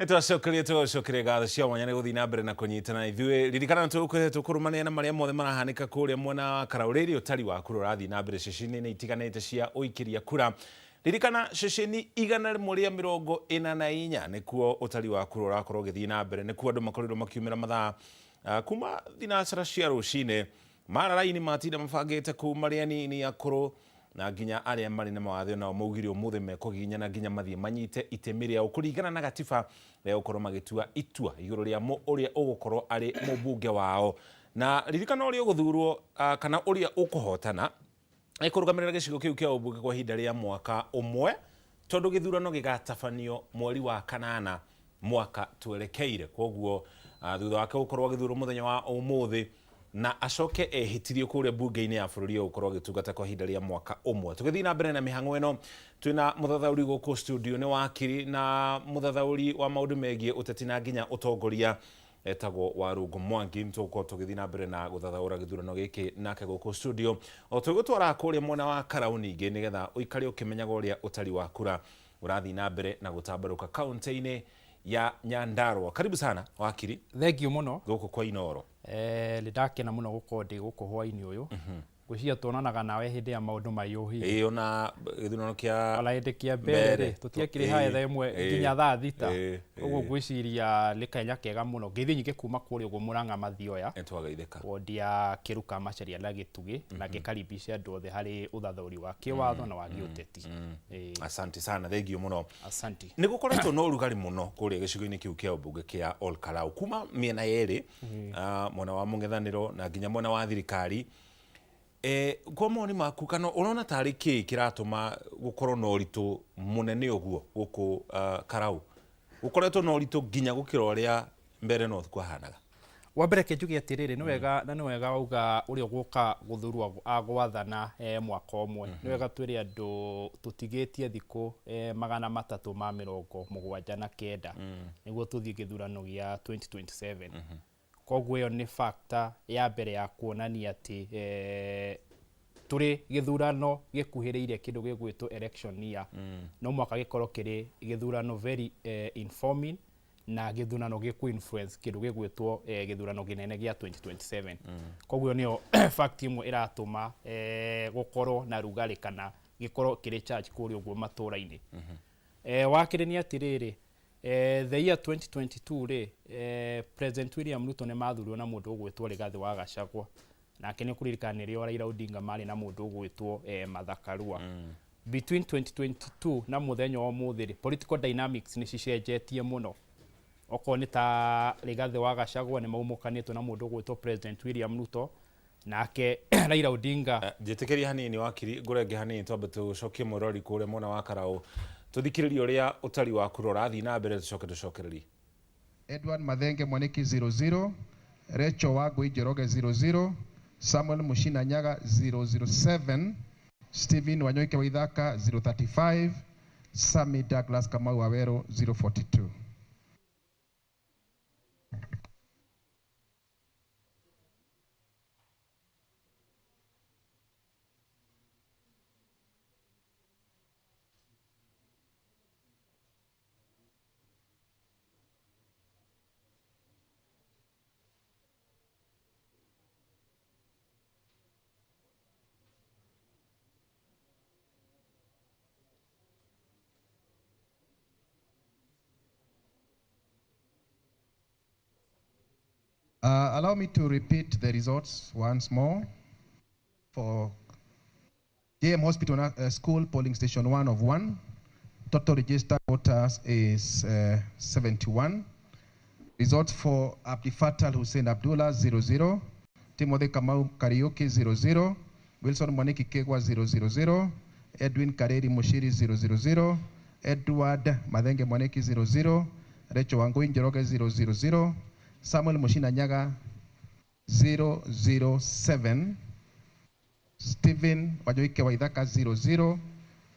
Tũcokerie ngatho cia mwanya nĩ gũthiĩ na mbere na kũnyitana ithuĩ. Ririkana tũkũrũmania na marĩa mothe marahanĩka kũrĩa mwena wa Kalou rĩrĩa ũtari wa kura ũrathiĩ na mbere ceceni-inĩ itiganĩte cia ũikĩria kura. Ririkana ceceni 144 nĩkuo ũtari wa kura ũrakorwo ũgĩthiĩ na mbere, nĩkuo andũ makorirwo makiumĩra mathaa kuma thinacara cia rũcinĩ, mara raini matinda mabangĩte kuma arĩa anini akũrũ na nginya arĩa marĩ na mawathe nao maugire ũmũthĩ mekũginyana nginya mathiĩ manyite itemi rĩao kũringana na gatiba rĩa gũkorwo magĩtua itua igũrũ rĩa ũrĩa ũgũkorwo arĩ mũmbunge wao. Na ririkana ũrĩa ũgũthurwo kana ũrĩa ũkũhotana kũrũgamĩrĩra gĩcigo kĩu kĩa ũmbunge kwa ihinda rĩa mwaka ũmwe, tondũ gĩthurano gĩgatabanio mweri wa kanana mwaka twerekeire. Koguo thutha wake gũkorwo agĩthurwo mũthenya wa ũmũthĩ na acoke ehĩtirio kũrĩa mbunge-inĩ ya bũrũri ũyũ gũkorwo agĩtungata kwa ihinda rĩa mwaka ũmwe. Tũgĩthiĩ na mbere na mĩhang'o ĩno, twĩna mũthathaũri gũkũ studio nĩ wakiri na mũthathaũri wa maũndũ megiĩ ũteti na nginya ũtongoria etagwo Warũngũ Mwangi. Tũgũkorwo tũgĩthiĩ na mbere na gũthathaũra gĩthurano gĩkĩ nake gũkũ studio, o tũgũtwara kũrĩa mwena wa Kalou ningĩ nĩgetha ũikare ũkĩmenyaga ũrĩa ũtari wa kura ũrathiĩ na mbere na gũtambarũka kaunti-inĩ ya Nyandarua. Karibu sana wakiri. Thank you muno gũkũ kwa Inooro. Ndakena muno gũkorwo ndĩ gũkũ hwainĩ ũyũ. Ngwĩciria tuonanaga nawe hĩndĩ ya maũndũ maiyũhi. Ona gĩthurano kĩa ona hĩndĩ kĩa mbere tũtiekire hae thaa ĩmwe nginya thaa thita. Ũguo ngwĩciria nĩ kanya kega mũno. Ngeithi nyingĩ kuma kũrĩa ũguo Mũrang'a Mathioya. Wondi ya Kĩruka Macharia na Gĩtugĩ na ngĩkaribisha andũ othe harĩ ũthathaũri wa kĩwatho na wa gĩũteti. Asante sana, thengiũ mũno. Asante. Nĩ gũkoretwo na ũrugarĩ mũno kũrĩa gĩcigo-inĩ kĩu kĩa ũmbunge kĩa Ol Kalou kuma mĩena yerĩ, mwena wa mũng'ethanĩro na nginya mwena wa thirikari. Kwa mawoni maku kana ũrona tarĩ kĩĩ kĩratũma gũkorwo na ũritũ mũnene ũguo gũkũ Kalou? Gũkoretwo na ũritũ nginya gũkĩra ũrĩa mbere no kwahanaga? Wa mbere kĩnjuge atĩrĩrĩ, nĩ wega wauga ũrĩa ũgũka gũthurwo gwathana mwaka ũmwe. Nĩ wega twĩre andũ tũtigĩtie thikũ 379 nĩguo tũthiĩ gĩthurano gĩa 2027. Koguo ĩyo nĩ factor ya mbere ya kuonania atĩ tũrĩ gĩthurano gĩkuhĩrĩirie kĩndũ gĩgwĩtwo election year. No mwaka gĩkorwo kĩrĩ gĩthurano very informing na gĩthurano gĩkũ-influence kĩndũ gĩgwĩtwo gĩthurano kĩnene gĩa 2027. Koguo nĩyo fact imwe ĩratũma gũkorwo na rugarĩ kana gĩkorwo kĩrĩ charge kũrĩa ũguo matũra-inĩ. Wa kerĩ nĩ atĩrĩrĩ, the year 2022 rĩ, President William Ruto nĩ mathurirwo na mũndũ ũgwĩtwo Rigathi wa Gachagua, nake nĩ kũririkana nĩrĩo Raila Odinga marĩ na mũndũ ũgwĩtwo Martha Karua. Between 2022 na mũthenya wa ũmũthĩ rĩ, political dynamics nĩ cicenjetie mũno. Okorwo nĩ ta Rigathi wa Gachagua nĩ maumũkanĩtwo na mũndũ ũgwĩtwo President William Ruto, nake Raila Odinga. Njĩtĩkĩria hanini wakiri, ngũrenge hanini twambe tũcokie mũrori kũrĩa mwena wa Kalou, tuthikiririe ũrĩa ũtari wa kura ũrathiĩ na mbere, tũcokererie. Edward Mathenge Mwaniki 00, Recho Wangui Njoroge 00, Samuel Mushina Nyaga 007, Stephen Wanyoike Waithaka 035, Sammy Douglas Kamau Awero 042. Allow me to repeat the results once more. For JM Hospital School Polling Station 1 of 1, total registered voters is 71. Results for Abdi Fatal Hussein Abdullah 00, Timothy Kamau Karaoke 00, Wilson Mwaniki Kegwa 000, Edwin Kareri Mushiri 000, Edward Mathenge Mwaniki 00, Recho Wangui Njoroge 000, Samuel Mushina Nyaga 007, Stephen Wanyoike Waithaka 00,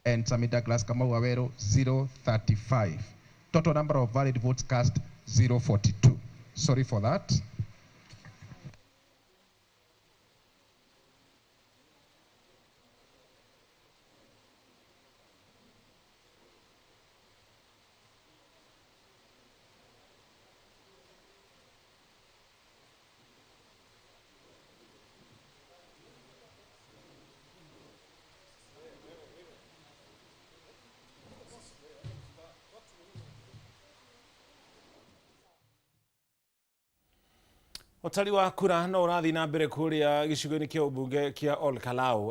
and Sammy Douglas Kamau Awero 035. Total number of valid votes cast 042. Sorry for that. Ũtari wa kura no ũrathiĩ na mbere kũrĩa gĩcigo-inĩ kĩa ũmbunge kĩa Ol Kalou.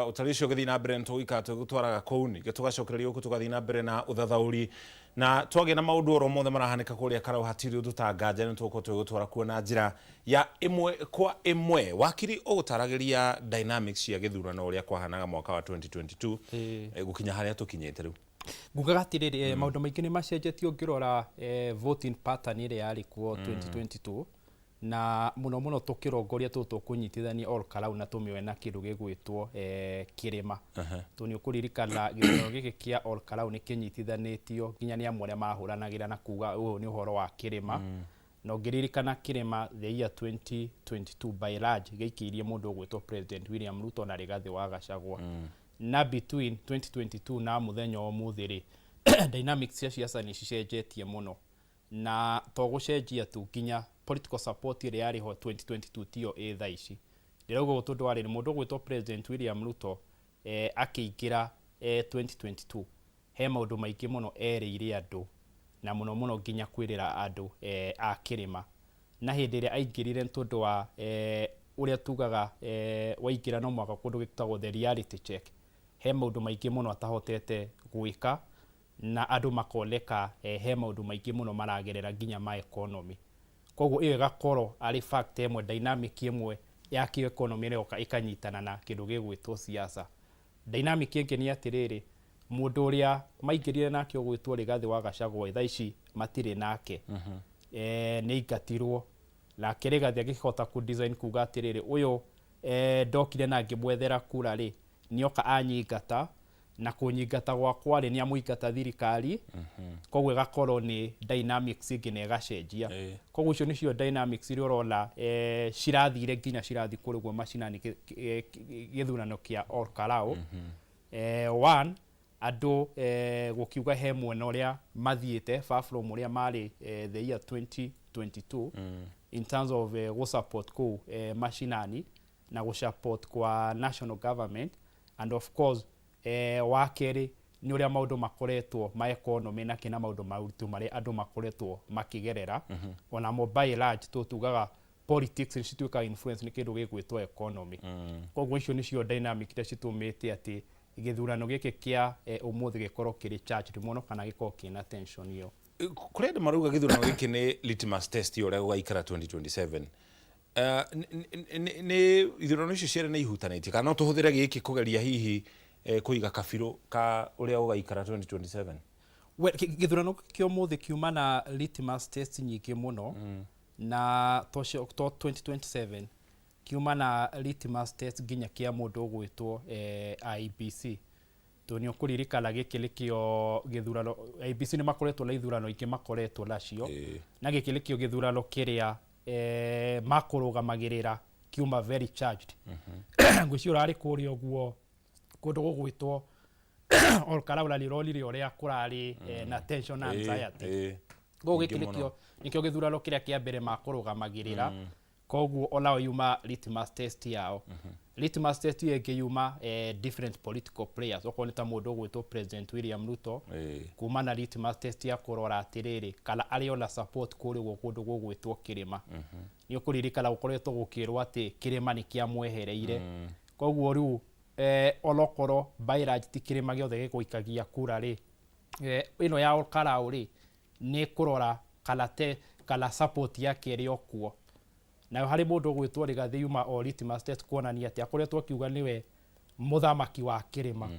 Ũtari ũcio ũgĩthiĩ na mbere nĩtũgũikara tũgĩtwaraga kũu, ningĩ tũgacokereria gũkũ tũgathiĩ na mbere na ũthathaũri, na twagĩa na maũndũ oro mothe marahanĩka kũrĩa Kalou hatirĩ ũndũ ta nganja nĩtũgũkorwo tũgĩgũtwara kuo na njĩra ya ĩmwe kwa ĩmwe. Wakiri ũgũtaragĩria dynamics cia gĩthurano ũrĩa kwahanaga mwaka wa 2022 gũkinya harĩa tũkinyĩte rĩu. Ngugaga atĩrĩrĩ, maũndũ maingĩ nĩ macenjetie ũngĩrora voting pattern ĩrĩa yarĩ kuo 2022, na muno tukirongoria tũkũnyitithania Ol Kalou na tũmĩoe na kĩndũ gĩgwĩtwo kĩrĩma. Tondũ nĩ ũkũririkana gĩthurano gĩkĩ kĩa Ol Kalou nĩ kĩnyitithanĩtio nginya nĩ amwe arĩa mahũranagĩra na kuga ũyũ nĩ ũhoro wa kĩrĩma. Na ũngĩririkana kĩrĩma the year 2022 by large gĩikĩirie mũndũ ũgwĩtwo President William Ruto na Rigathĩ wa Gachagua. Na between 2022 na mũthenya ũmũthĩ rĩ, dynamics cia siasa nĩ cicenjetie mũno, na to gũcenjia tu nginya political support ĩrĩa yarĩ ho 2022 tiyo thaa ici. Ndĩrauga ũtũndũ warĩ nĩ mũndũ ũgwĩtwo President William Ruto akĩingĩra 2022 he maũndũ maingĩ mũno erĩire andũ, na mũno nginya kwĩrĩra andũ a kĩrĩma. Na hĩndĩ ĩrĩa aingĩrire tondũ wa ũrĩa tugaga waingĩra no mwaka kũndũ gĩtagwo the reality check, he maũndũ maingĩ mũno atahotete gwĩka, na andũ makoneka he maũndũ maingĩ mũno maragerera nginya ma economy. Koguo ĩyo ĩgakorwo arĩ fact ĩmwe, dynamic ĩmwe ya kĩ-economy ĩrĩa ĩkanyitana na kĩndũ gĩgwĩtwo siasa. Dynamic ĩngĩ nĩ atĩrĩrĩ, mũndũ ũrĩa maingĩrire nake ũgwĩtwo Rigathĩ wa Gachagua thaa ici matirĩ nake, nĩ aingatirwo, nake Rigathĩ agĩhota ku design kuga atĩrĩrĩ, ũyũ ndokire na ngĩmwethera kura rĩ, nĩoka anyingata, na kũnyingata gwakwa rĩ nĩ amũingata thirikari. Koguo ĩgakorwo nĩ dynamics ĩngĩ na ĩgacenjia. Koguo icio nĩcio dynamics iria ũrona cirathire nginya cirathiĩ kũrĩguo macinani gĩthurano kĩa Ol Kalou. One, andũ gũkiuga he mwena ũrĩa mathiĩte far from ũrĩa marĩ the year 2022 in terms of gũsupport kũu macinani na gũsupport kwa national government, and of course wa kerĩ nĩ ũrĩa maũndũ makoretwo ma economy na kĩna maũndũ maũritũ marĩa andũ makoretwo makĩgerera. Ona mo by large tugaga politics nĩ cituĩkaga influence nĩ kĩndũ gĩgwĩtwo economy. Koguo icio nĩcio dynamic iria citũmĩte atĩ gĩthurano gĩkĩ kĩa ũmũthĩ gĩkorwo kĩrĩ charged mũno kana gĩkorwo kĩna tension ĩyo. Kũrĩ andũ marauga gĩthurano gĩkĩ nĩ litmus test ũrĩa gũgaikara 2027. Nĩ ithurano icio cierĩ nĩ ihutanĩtie kana no tũhũthĩre gĩkĩ kũgeria hihi kũiga kabirũ ka ũrĩa gũgaikara 2027? Gĩthurano kĩa ũmũthĩ kiuma na litmus test nyingĩ mũno, na to 2027 kiuma na litmus test nginya kĩa mũndũ ũgwĩtwo IEBC. Tondũ nĩ ũkũririkana gĩkĩ nĩkĩo gĩthurano, IEBC nĩ makoretwo na ithurano ingĩ makoretwo nacio, na gĩkĩ nĩkĩo gĩthurano kĩrĩa makũrũgamagĩrĩra kiuma very charged. Ngwĩciria ũrarĩ kũrĩa ũguo kũndũ gũgwĩtwo Ol Kalou na nĩũronire ũrĩa kũrarĩ na tension na anxiety. Koguo gĩkĩ nĩkĩo gĩthurano kĩrĩa kĩa mbere makũrũgamagĩrĩra. Koguo onao yuma litmus test yao. Litmus test ĩngĩ yuma different political players. Okorwo nĩ ta mũndũ ũgwĩtwo President William Ruto, kuma na litmus test ya kũrora atĩrĩrĩ kana arĩ ona support kũrĩ kũndũ gũgwĩtwo kĩrĩma. Nĩ ũkũririkana gũkoretwo gũkĩrwo atĩ kĩrĩma nĩ kĩamwehereire. Koguo rĩu onokorwo by large ti kĩrĩma gĩothe gĩgũikagia kura rĩ, ĩno ya Ol Kalou rĩ nĩ kũrora kana support yake ĩrĩ okuo. Na harĩ mũndũ ũgwĩtwo Rigathĩ yuma o litmus test kuonania atĩ akoretwo akiuga nĩwe mũthamaki wa kĩrĩma.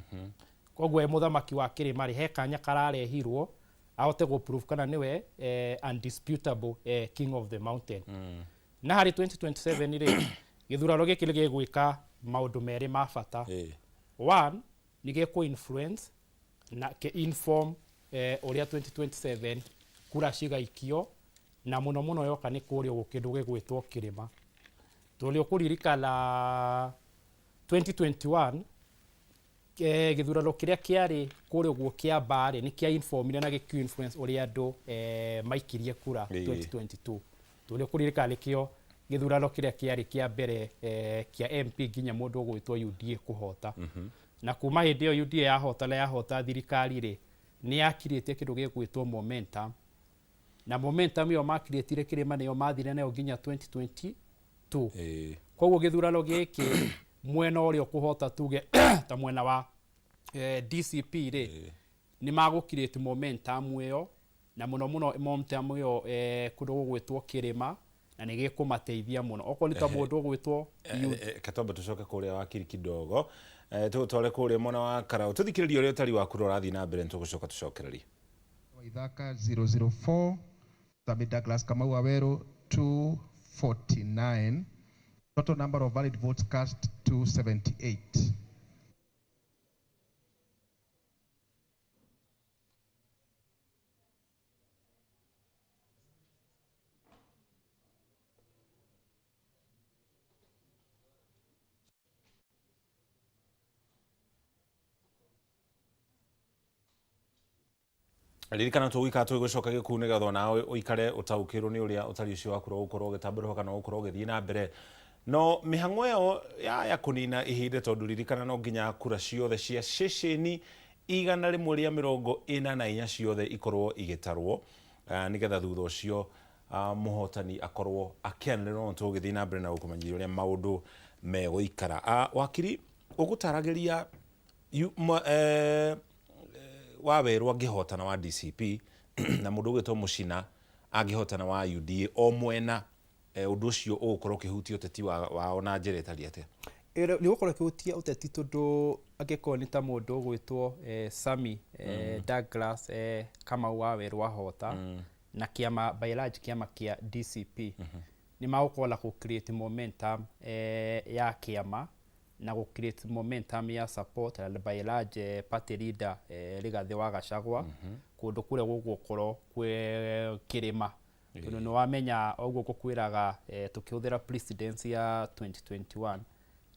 Koguo mũthamaki wa kĩrĩma rĩ he kanya kararehirwo ahote gũ-prove kana nĩwe undisputable king of the mountain. Na harĩ 2027 rĩ gĩthurano gĩkĩ nĩ gĩgwĩka maũndũ merĩ ma bata. One, nĩ gĩkũ-influence na kĩ-inform ũrĩa 2027 kura cigaikio, na mũno yoka nĩ kũrĩa gũkĩndũ gĩgwĩtwo kĩrĩma. Tondũ ũkũririkana 2021 gĩthurano kĩrĩa kĩarĩ kũrĩa ũguo kĩa mbarĩ nĩ kĩa-informire na gĩkĩ-influence ũrĩa andũ maikirie kura 2022. Tondũ ũkũririkana nĩkĩo gĩthurano kĩrĩa kĩarĩ kĩa mbere kĩa MP nginya mũndũ ũgwĩtwo UDA kũhota. Na kuma hĩndĩ ĩyo UDA yahota thirikari rĩ nĩ yakirĩtie kĩndũ gĩgwĩtwo momentum, na momentum yo makirĩtire kĩrĩma nĩyo mathire nayo nginya 2022 koguo gĩthurano gĩkĩ mwena ũrĩa ũkũhota tuge ta mwena wa DCP rĩ nĩ magũkirĩte momentum ĩyo na mũno momentum ĩyo kũndũ gũgwĩtwo kĩrĩma na nĩ gĩkũmateithia mũno okorwo nĩ ta mũndũ ũgwĩtwo Katomba tucoke kũrĩa wakiri kidogo tũtware kũrĩa mwena wa Karaũ tũthikĩrĩrie ũrĩa ũtari wa kura ũrathiĩ na mbere tũgũcoka tũcokererie Waithaka 004 Sami Douglas Kamau Waweru 249 total number of valid votes cast 278 ririkana tũgũikara tũgũcoka gĩkuũ nĩgetha nawe ũikare ũtaũkĩrwo nĩ ũrĩa ũtari ũcio wakorwo gũkorwo ũgĩtambũrũka kana gũkorwo ũgĩthiĩ na mbere no mĩhang'o ĩyo ya kũnina ihinda tondũ ririkana no nginya kura ciothe cia ceceni 144 ciothe ikorwo igĩtarwo nĩgetha thutha ũcio mũhotani akorwo akĩanĩrĩrwo tũgĩthiĩ na mbere na gũkũmenyithia ũrĩa maũndũ megũikara wakiri ũgũtaragĩria Waweru angĩhotana wa DCP na mũndũ ũgwĩtwo Mũcina angĩhotana wa UDA o mwena ũndũ ũcio ũgũkorwo ũkĩhutia ũteti wao na njĩra ĩtariĩ atĩa nĩ gũkorwo ũkĩhutia ũteti tondũ angĩkorwo nĩ ta mũndũ ũgwĩtwo Sami Douglas Kamau Waweru ahota na kĩama by large kĩama kĩa DCP nĩ magũkorwo na create momentum ya kĩama na create momentum ya support and by large party leader Rigathi wa Gachagua kũndũ kũrĩa gũgũkorwo kwĩ kĩrĩma tondũ nĩ wamenya ũguo gũkwĩraga tũkĩhũthĩra presidency ya 2021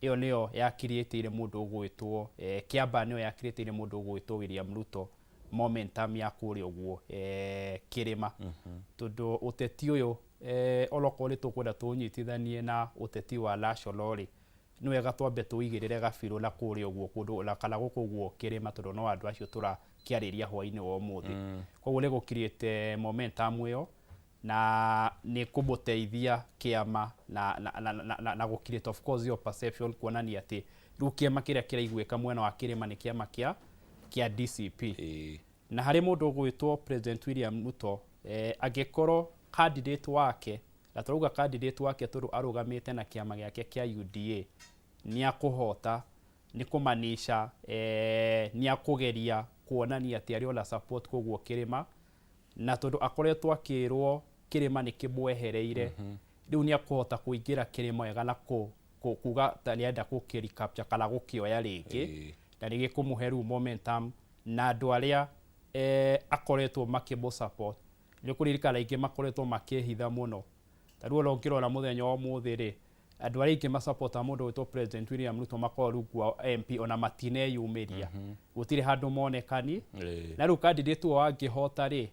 ĩyo nĩyo yakirĩtĩire mũndũ ũgwĩtwo kĩamba nĩyo yakirĩtĩire mũndũ ũgwĩtwo William Ruto momentum ya kũrĩa ũguo kĩrĩma tondũ ũteti ũyũ olokorwo tũkwenda tũnyitithanie na ũteti wa national nĩ wega twambe tũigĩrĩre gabirũ na kũrĩa ũguo kũndũ kana gũkũ ũguo kĩrĩma tondũ no andũ acio tũrakĩarĩria hwainĩ wa ũmũthĩ koguo nĩ gũkirĩte momentum ĩyo na nĩ kũmũteithia kĩama na gũkirĩte of course your perception kuonania atĩ rĩu kĩama kĩrĩa kĩraiguĩka mwena wa kĩrĩma nĩ kĩama kĩa DCP na harĩ mũndũ ũgwĩtwo President William Ruto angĩkorwo candidate wake na tũrauga candidate wake tondũ arũgamĩte na kĩama gĩake kĩa UDA nĩ akũhota nĩ kũmanisha nĩ akũgeria kuonania atĩ arĩ ona support kũguo kĩrĩma na tondũ akoretwo akĩrwo kĩrĩma nĩ kĩmwehereire rĩu nĩ akũhota kũingĩra kĩrĩma wega na kuga ta nĩ enda gũkĩrecapture kana gũkĩoya rĩngĩ na nĩ gĩkũmũhe rĩu momentum na andũ arĩa akoretwo makĩmũsupport nĩ kũririkana aingĩ makoretwo makĩhitha mũno tarĩu ona ũngĩrora mũthenya wa ũmũthĩ rĩ andũ arĩa aingĩ masupporta mũndũ wĩtwo President William Ruto makorwo rungu wa MP ona matineyumĩria gũtirĩ handũ monekani na rĩu candidate ũyũ angĩhota rĩ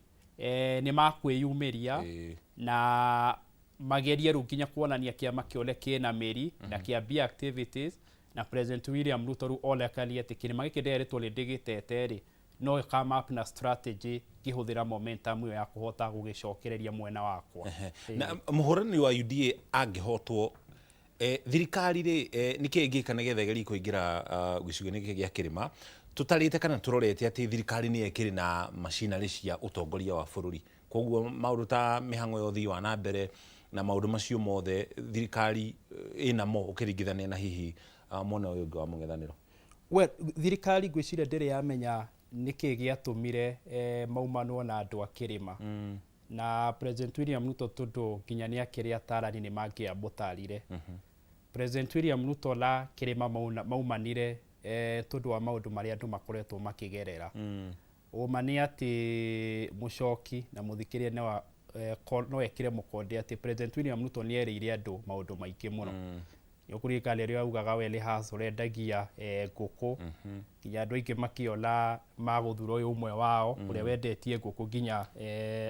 nĩ makwĩyumĩria na magerie rĩu nginya kuonania kĩama kĩone kĩna mĩri na kĩambia activities na President William Ruto rĩu onekanie atĩ kĩrĩma gĩkĩ ndĩretwo nĩ ndĩgĩtete rĩ no come up na strategy kĩhũthĩra momentum ĩyo ya kũhota gũgĩcokereria mwena wakwa na mũhũrani wa UDA angĩhotwo thirikari rĩ nĩkĩ ĩngĩka nĩgetha ĩgerie kũingĩra gĩcigo-inĩ gĩkĩ gĩa kĩrĩma tũtarĩte kana tũrorete atĩ thirikari nĩ ĩkĩrĩ na macinarĩ cia ũtongoria wa bũrũri koguo maũndũ ta mĩhang'o ya ũthii wa na mbere na maũndũ macio mothe thirikari ĩnamo ũkĩringithania na hihi mwena ũyũ ũngĩ wa mũng'ethanĩro thirikari ngwĩciria ndĩrĩ yamenya nĩkĩ gĩatũmire maumanwo na andũ a kĩrĩma na President William Ruto tondũ nginya nĩ akĩrĩ atarani nĩ mangĩamũtarire President William Ruto na kĩrĩma maumanire tondũ wa maũndũ marĩa andũ makoretwo makĩgerera ũma nĩ atĩ mũcoki na mũthikĩria no ekĩre mũkonde atĩ President William Ruto nĩ erĩire andũ maũndũ maingĩ mũno nĩũkũririkana rĩrĩa augaga we nĩ haca ũrendagia ngũkũ nginya andũ aingĩ makĩona magũthura ũyũ ũmwe wao ũrĩa wendetie ngũkũ nginya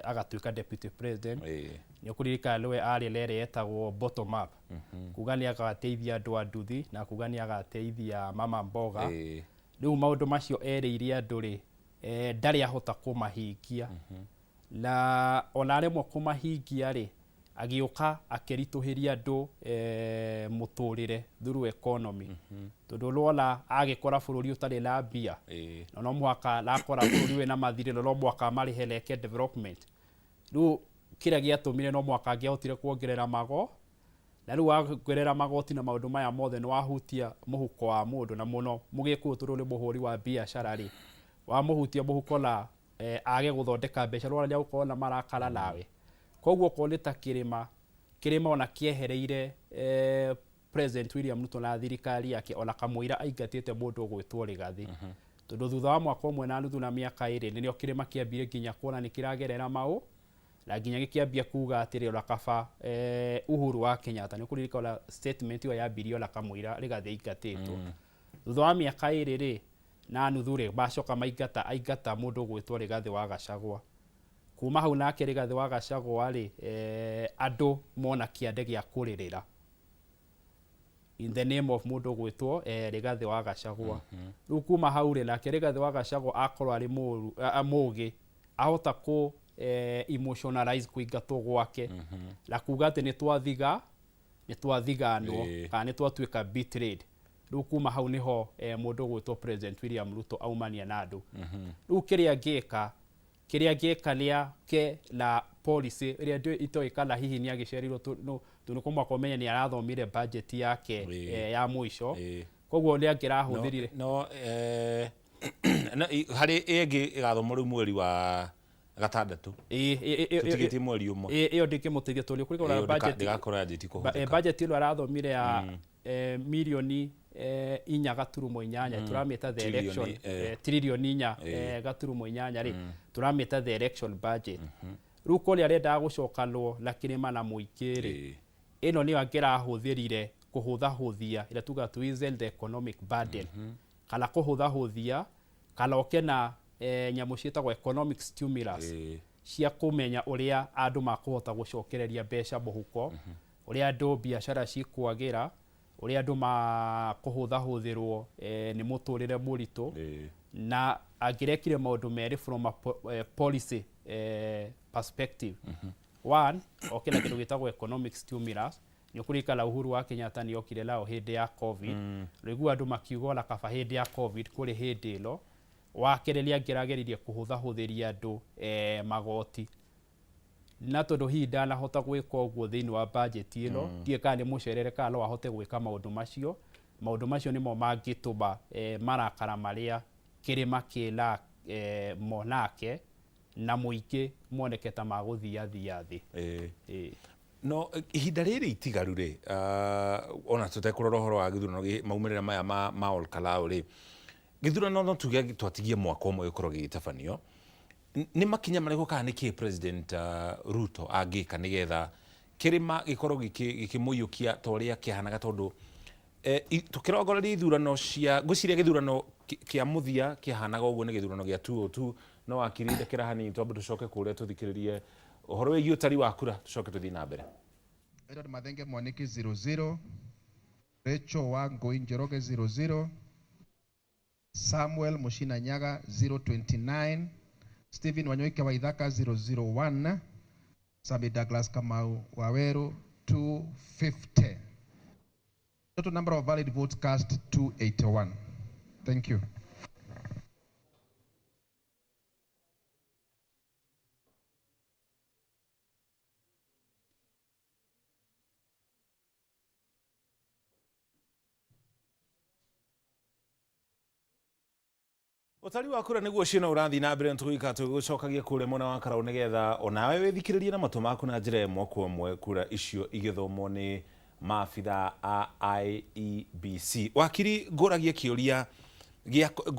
agatuĩka deputy president nĩũkũririkana nĩwe arĩ rere etagwo bottom up kuga nĩ agateithia andũ a nduthi na kuga nĩ agateithia mama mboga rĩu maũndũ macio erĩire andũ rĩ ndarĩ ahota kũmahingia na ona remwe kumahingia ri agioka akerituhiria andu muturire through economy tondu rwona agikora bururi utari na mbia no mwaka nakora bururi wena mathire no mwaka marihe leke development riu kira giatumire no mwaka ngiahotire kuongerera mago na riu wagerera magoti na maundu maya mothe ni wahutia muhuko wa mundu na muno mugikuyu turu ni muhuri wa biashara ri wa muhutia muhuko na age guthondeka mbeca rwona ria gukorwo na marakara nawe koguo koneta kirima ona kiehereire President William Ruto na thirikari yake ona kamwira aingatite mundu gwitwo Rigathi tondu thutha wa mwaka umwe na nuthu na miaka iri ninio kirima kiambire nginya kuona ni kiragerera mau na nginya gikiambia kuga atiri ona kaba Uhuru wa Kenyatta ni kuririka ona statement yo yambirio ona kamwira Rigathi aingatitwo thutha wa miaka iri ri na nuthu ri bacoka aingata mundu gwitwo Rigathi wa Gachagua kuma hau nake Rigathi wa Gachagua ri andu mona kiande gia kuririra in the name of mundu gwitwo Rigathi wa Gachagua riu kuma hau ri nake Rigathi wa Gachagua akorwo ari mugi ahota ku emotionalize kuingatwo gwake na kuga ati ni twathiganwo kana ni twatuika betrayed riu kuma hau niho mundu gwitwo President William Ruto aumania na andu riu kiria ngika ria ke la policy ria ndio itoikana hihi ni agicerirwo tunukumwa komenya ni arathomire budget yake ya mwisho koguo ni angirahuthirire no hari egi igathomwo riu mweri wa gatandatu tutigiti mweri umwe iyo ndikimutithia tondu kurikora budget ndikakora njiti kuhuthika budget ino arathomire ya milioni 4.8 turamita the election trilioni 4.8 ri turamita the election budget riu kuri arenda gucokanwo na kirima na muikiri ino ni angirahuthirire kuhuthahuthia ila tuga to ease the economic burden kana kuhuthahuthia kana okena nyamu cietagwo economic stimulus cia kumenya uria andu makuhota gucokereria mbeca muhuko uria andu biashara cikwagira uria andu makuhuthahuthirwo ni muturire muritu na angirekire maundu meri from a policy perspective one okena kindu gitagwo economic stimulus ni kurikala Uhuru wa Kenyatta ni okire lao hindi ya covid rigu andu makiuga na kaba hindi ya covid kuri hindi ilo wakereria ngirageririe kuhuthahuthiria andu magoti na tondu hi ndanahota gwika uguo thiini wa budget ino ndie kana ni mucerere kana no ahote gwika maundu macio nimo mangituma marakara maria kirima kila monake na muingi moneketa maguthia thi no ihinda riri itigaru ri ona tutekurora horo wa githurano maumirira maya ma Ol Kalou ri githurano no tuge twatigie mwaka umwe gikorwo gigitabanio ni makinya mariko kana niki President Ruto agika nigetha kirima gikorwo gikimuyukia toria kihanaga tondu tukirogorera ithurano cia guciria githurano kia muthia kihanaga uguo ni githurano gia 202 no akirinde kirahani twambe tucoke kuria tuthikiririe uhoro wi utari wa kura tucoke tuthi na mbere Edward Mathenge Mwaniki 00 Rachel Wangui Njoroge 00 Samuel Mushina Nyaga 029 Stephen Wanyoike Waithaka 001 Sami Douglas Kamau Waweru 250 Total number of valid votes cast 281 Thank you. Utari wa kura niguo cina urathi na mbere ntugika tugucokagia kure mona wa Kalou nigetha onawe withikiririe na matu maku na njira imwe kwa imwe kura icio igithomwo ni maabitha a IEBC wakiri nguragia kiuria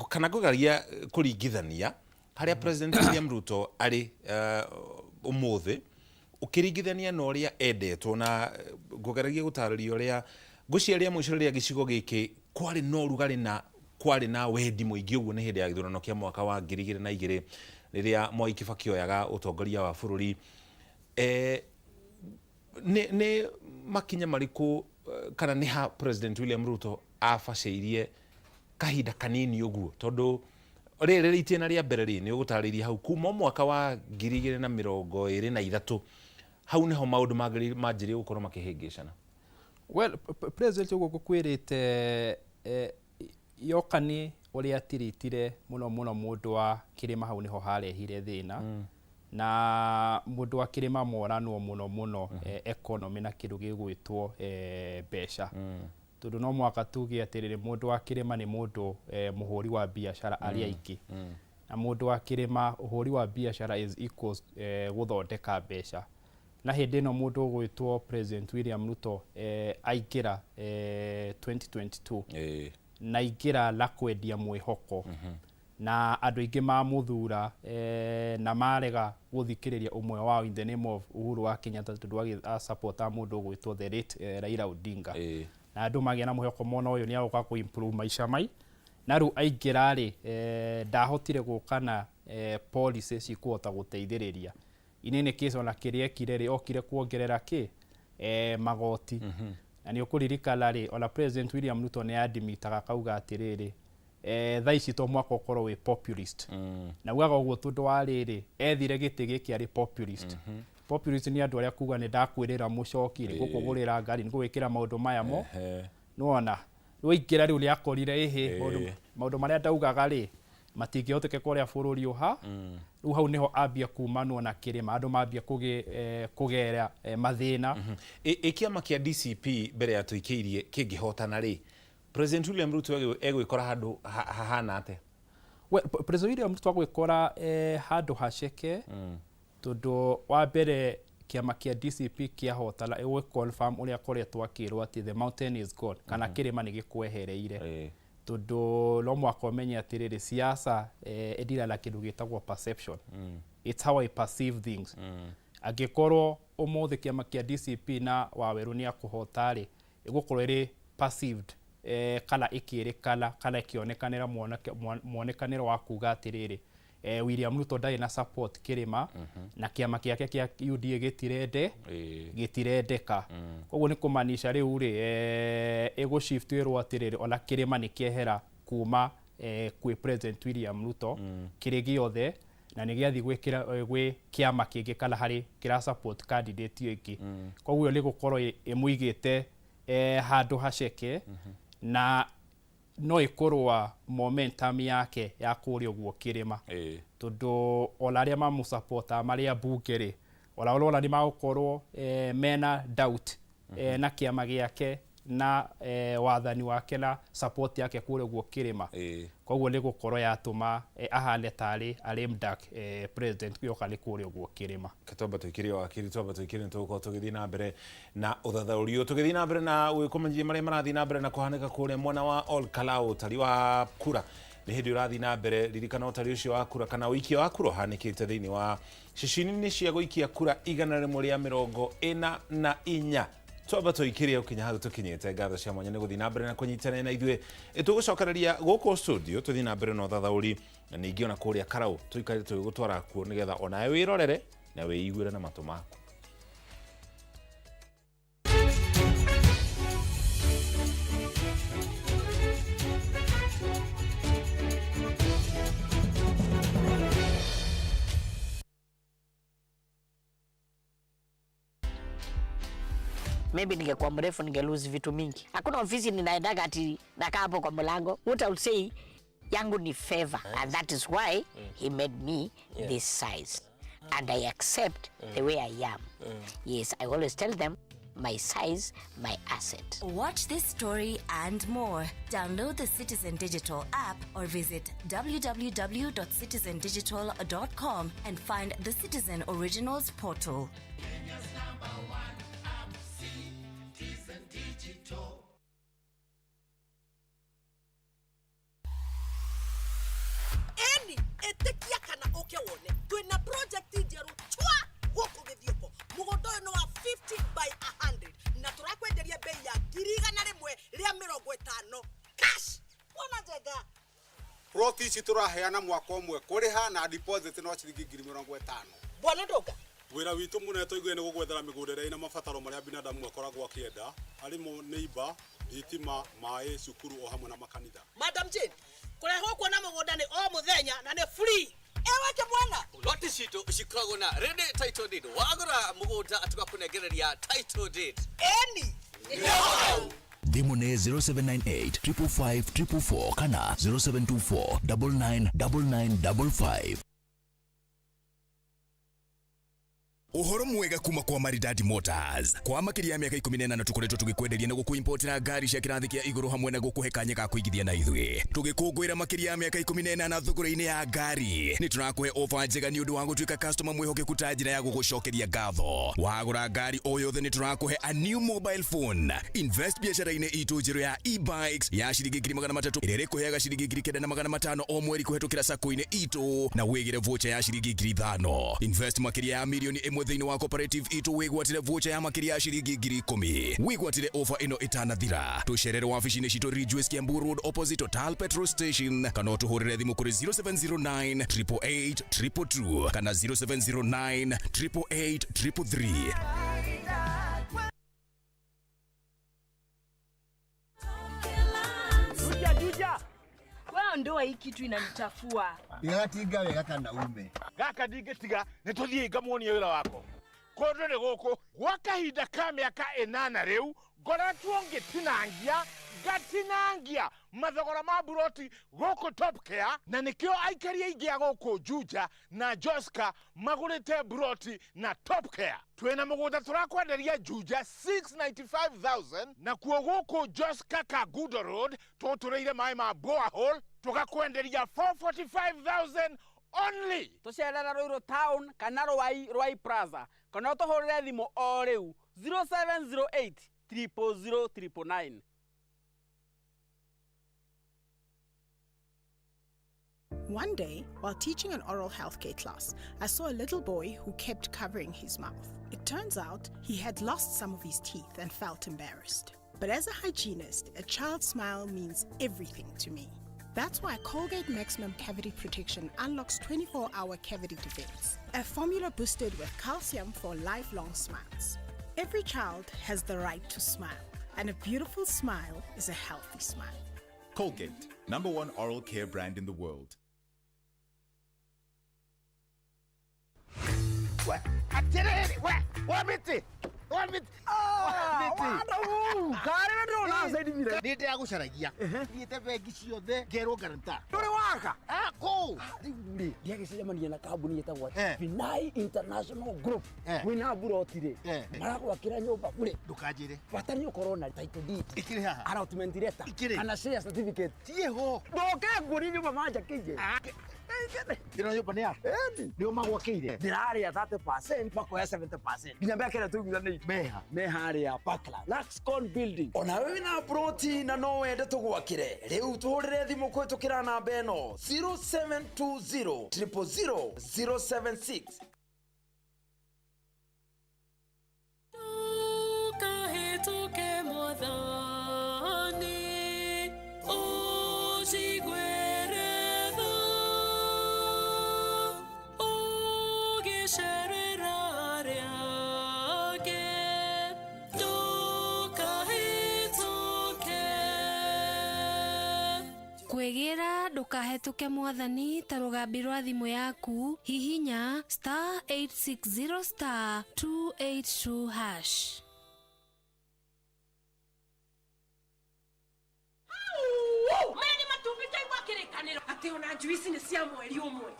kana ngugaria kuringithania haria President William Ruto ari umuthi ukiringithania na uria endetwo na ngugeragia gutariria uria guciaria muciria gicigo giki kwari no rugari na kwari na wendi muingi uguo ni hindi ya githurano kia mwaka wa 2022 riria Mwai Kibaki oyaga utongoria wa bururi ni makinya mariku kana ni ha President William Ruto afaceirie kahinda kanini uguo tondu rĩrĩ itĩna rĩa mbere nĩ ũgũtarĩria hau kuma mwaka wa 2023 hau niho maũndũ manjĩrĩe gũkorwo makĩhĩngĩcana. Well, president ugo gukwirite yokani uria atiritire muno mundu wa kirima hau niho harehire thina na mundu wa kirima moranwo muno economy na kindu gigwitwo besha tondu no mwaka tuge atirire mundu wa kirima ni mundu muhuri wa biashara ari aiki na mundu wa kirima uhuri wa biashara is equals guthondeka besha na hindi no mundu ugwitwo President William Ruto aingira 2022 na aingira la kwendia mwihoko na andu ingi mamuthura na marega guthikiriria umwe wao in the name of Uhuru wa Kenyatta tondu wa support mundu ugwitwo the late Raila Odinga na andu magia na mwihoko mona uyu ni agoka ku improve maisha mai na ru aingira ri ndahotire gukana policies cikuhota guteithiriria inene case ona kiria kireri okire kuongerera ki magoti na ni ukuririkana ri ona President William Ruto ni admitaga kauga atiriri thaici to mwaka ukorwo wi populist na ugaga uguo tundu wa riri ethire giti giki ari populist populist ni andu aria kuga ni ndakwirira mucokire gukugurira ngari ni gwikira maundu maya mo nuona ruingira riu ri akorire ehe maundu maria ndaugaga ri matingihoteke kuria bururi uha riu hau niho ambia kumanwo na kirima andu mambia kugera mathina ikiama kia DCP mbere ya tuikiirie kingihotana ri President William Ruto egwikora handu hahana ate. Well, President William Ruto agwikora handu haceke tondu wa mbere kiama kia DCP kia hotana egwe confirm uria koretwo akirwo ati the mountain is gone kana kirima ni gikwehereire tondu no mwaka umenye atiriri siasa edira la kindu gitagwo perception it's how I perceive things agikorwo umuthi kiama kia DCP na Waweru ni akuhotari igukorwo iri perceived kana ikirikana kana ikionekanira muonekaniro wa kuga atiriri William Ruto ndari na support kirima na kiama kiake kia UDA gitirendeka koguo ni kumanisha riu ri ego shift wirwo atiriri ona kirima ni kiehera kuma kwi President William Ruto kiri giothe na ni giathi gwikira gwi kiama kingi kana hari kira support candidate ingi koguo ni gukorwo imuigite handu haceke na no ikorwa momentum yake ya kuria guo kirima tondu ola aria mamusupporta maria bungeri ola ni magukorwo mena doubt na kiama giake na wathani wake na support yake kuria guo kirima koguo ni gukorwo yatuma ahane tari arimdak president yoka ni kuria guo kirima katomba tuikirie wakiri tomba tuikirie tuko tugithi na mbere na ũthathaũri tugithi na mbere na gwĩkũmenyithia maria marathi na mbere na kuhanĩka kuria mwena wa Ol Kalou tari wa kura ni hindi urathi na mbere ririkana utari ucio wa kura kana uikia wa kura hanikite thiini wa cicini cia guikia kura 144 Twamba tuikirie ukinya hau tukinyite ngatho cia mwanya ni guthi na mbere na kunyitana na ithuĩ tugucokereria guku studio tuthi na mbere na ũthathaũri na ningi ona kuria Kalou tuikare tugutwara kuo nigetha onawe wirorere na wiiguire na matu maku. Maybe ningekuwa mrefu ningelose vitu mingi. Hakuna ofisi ninaendaga ati nakaa hapo kwa mlango. What I would say, yangu ni favor and that is why he made me this size and I accept the way I am. Yes, I always tell them my size, my asset. Watch this story and more. Download the Citizen Digital app or visit www.citizendigital.com and find the Citizen Originals portal. Etekia kana oke wone twina project njeru chwa goko githioko mugondo no wa 50 by 100 na turakwenderia bei ya 150 cash wona jega Proti ici turaheana mwaka umwe kuriha na deposit no ciringi 50,000 bwana ndoga wira witu muneto igwe ni gugwethera migundere ina mabataro maria binadamu akoragwo akienda arimu neighbor thitima mai cukuru o hamwe na makanitha. Madam Jane, kureho kwa na mugunda ni o muthenya na ni free. Ewe ke mwana loti cito cikoragwo na ready title deed wagura mugunda atugakunegereria title deed eni Thimu nĩ 0798 555 444 kana 0724 999955. Uhoro mwega kuma kwa Maridadi Motors. Kwa makiri ya miaka 18 tukoretwo tugikwenderia na gukuimportera ngari cia kirathi kia iguru hamwe na gukuhe kanya ga kuigithia na ithui. Tugikungwira makiri ya miaka 18 thugura-ini ya ngari. Ni turakuhe offer njega ni undu wa gutuika customer mwihokeku ta njira ya gugucokeria ngatho. Wagura ngari o yothe ni turakuhe a new mobile phone. Invest biashara-ini itu njiru ya e-bikes ya ciringi 300 iria ikuheaga ciringi 9,500 o mweri kuhetukira sako-ini itu na wigire voucher ya ciringi 5,000. Invest makiri ya milioni thini wa cooperative itu wigwatire voucher ya makiri ya ciringi 10,000. Wigwatire offer ino itanathira. Tucerere wabici-ini citu Ridgeways Kiambu Road opposite Total Petrol Station kana tuhurire thimu kuri 0709 888 222 kana 0709 888 333. Juja. Wao ndoa hii kitu inanitafua. Gatiga wega kana ume. Gaka ndigetiga nituthie ngamuonie wira wako. Kondo ni guku gwa kahinda ka miaka 8 riu ngoretwo ngatinangia mathogora ma buroti guku Top Care na nikio aikari aingi a guku Juja na Joska magurite buroti na Top Care. Twena mugunda turakwenderia Juja 695,000 na kuo guku Joska Kagudo Road tutureire mai ma borehole tukakwenderia 445,000 only. Tucerera Ruiru Town kana Rwai Plaza kana tuhurire thimu o riu 0708 00009. One day, while teaching an oral healthcare class, I saw a little boy who kept covering his mouth. It turns out he had lost some of his teeth and felt embarrassed. But as a hygienist, a child's smile means everything to me. That's why Colgate Maximum Cavity Protection unlocks 24-hour cavity defense, a formula boosted with calcium for lifelong smiles. Every child has the right to smile, and a beautiful smile is a healthy smile. Colgate, #1 oral care brand in the world. Nite ya gucaragia thiete bengi ciothe ngerwo garanta Nduri waka ko ndiagicemania na kambuni yetagwo Vinai International Group wina burotire maragwakira nyumba bure ndukanjire batari ukorwo na title deed ikire haha allotment letter kana share certificate tieho ndoke nguri nyumba manja kije Ndino nyumba ni yako ndio magwakeire ndiraria 30% makoya 70% nginya mbekere tugithani meha ria Parkland Laxcon Building. Ona wewe na proti na no wende tugwakire riu tuhurire thimu kwitukira namba eno 0720 000 076. Tukahituke modhani ojigweredho ogisherera riake tukahituke kwegira ndukahetũke mwathani ta rũgambi rwa thimũ yaku hihinya *860 *282#. Meni matubika igwa kirikaniro ati ona juici ni cia mweri umwe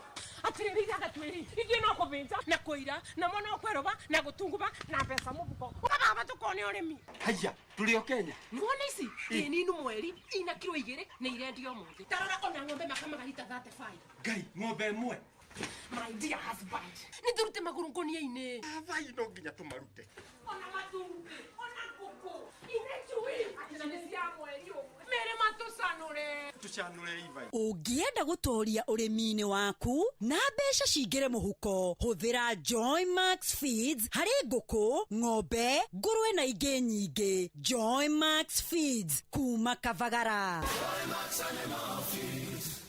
atiririga gatwiri ingi no kuvinja na kuira na mona kweroba na gutunguba na pesa mubuko ukababa tukone urimi haya tulio Kenya muone ici ninu mweri ina kilo 2 na irendio muthi tarora ona ng'ombe makamaga lita 35 ngai ng'ombe mwe my dear husband ni turute maguru ngonia-ini avai no nginya tumarute ona matumbe ona kuku inechui atina ni cia mweri umwe mere matucanure tucanure ivai ungienda gutoria urimi-ini waku na mbeca cingire muhuko huthira Joy Max Feeds hari nguku ng'ombe ngurwe na ingi nyingi. Joy Max Feeds kuma Kavagara. Joy Max Animal Feeds.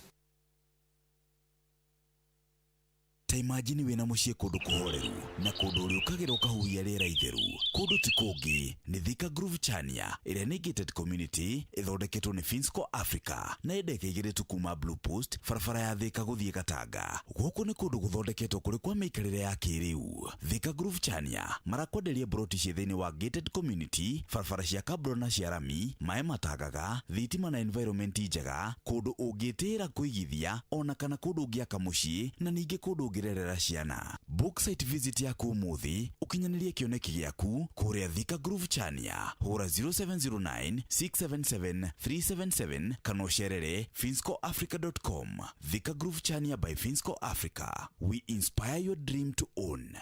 ta imagine wina muciĩ kũndũ kũhoreru na kũndũ ũrĩ ũkagĩra ũkahuhia rĩera itheru. Kũndũ ti kũngĩ nĩ Thika Groove Chania ĩrĩa nĩ gated community ĩthondeketwo nĩ Finsco Africa na ĩndeka igĩrĩtu kuma Blue Post barabara ya Thika gũthiĩ Gatanga. Gũkũ nĩ kũndũ gũthondeketwo kũrĩ kwa mĩikarĩre ya kĩrĩu. Thika Groove Chania marakwenderia broti ciĩ thĩinĩ wa gated community, barabara cia kabro na cia rami, maĩ matagaga, thitima na environment njega, kũndũ ũngĩtĩĩra kũigithia ona kana kũndũ ũngĩaka mũciĩ na ningĩ kũndũ ũngĩrerera ciana. Book site visit yaku ũmũthĩ ũkinyanĩrie kĩoneki gĩaku kũrĩa Thika Groove Chania. Hũra 0709 677 377 kana ũcerere finscoafrica.com. Thika Groove Chania by Finsco Africa. We inspire your dream to own.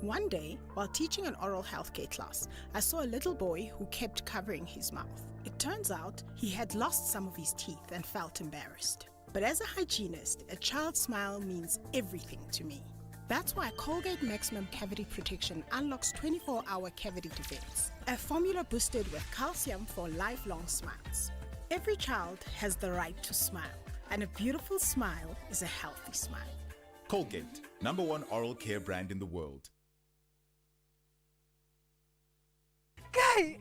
One day, while teaching an oral healthcare class, I saw a little boy who kept covering his mouth. It turns out he had lost some of his teeth and felt embarrassed. But as a hygienist, a child's smile means everything to me. That's why Colgate Maximum Cavity Protection unlocks 24-hour cavity defense, a formula boosted with calcium for lifelong smiles. Every child has the right to smile, and a beautiful smile is a healthy smile. Colgate, #1 oral care brand in the world. Kai,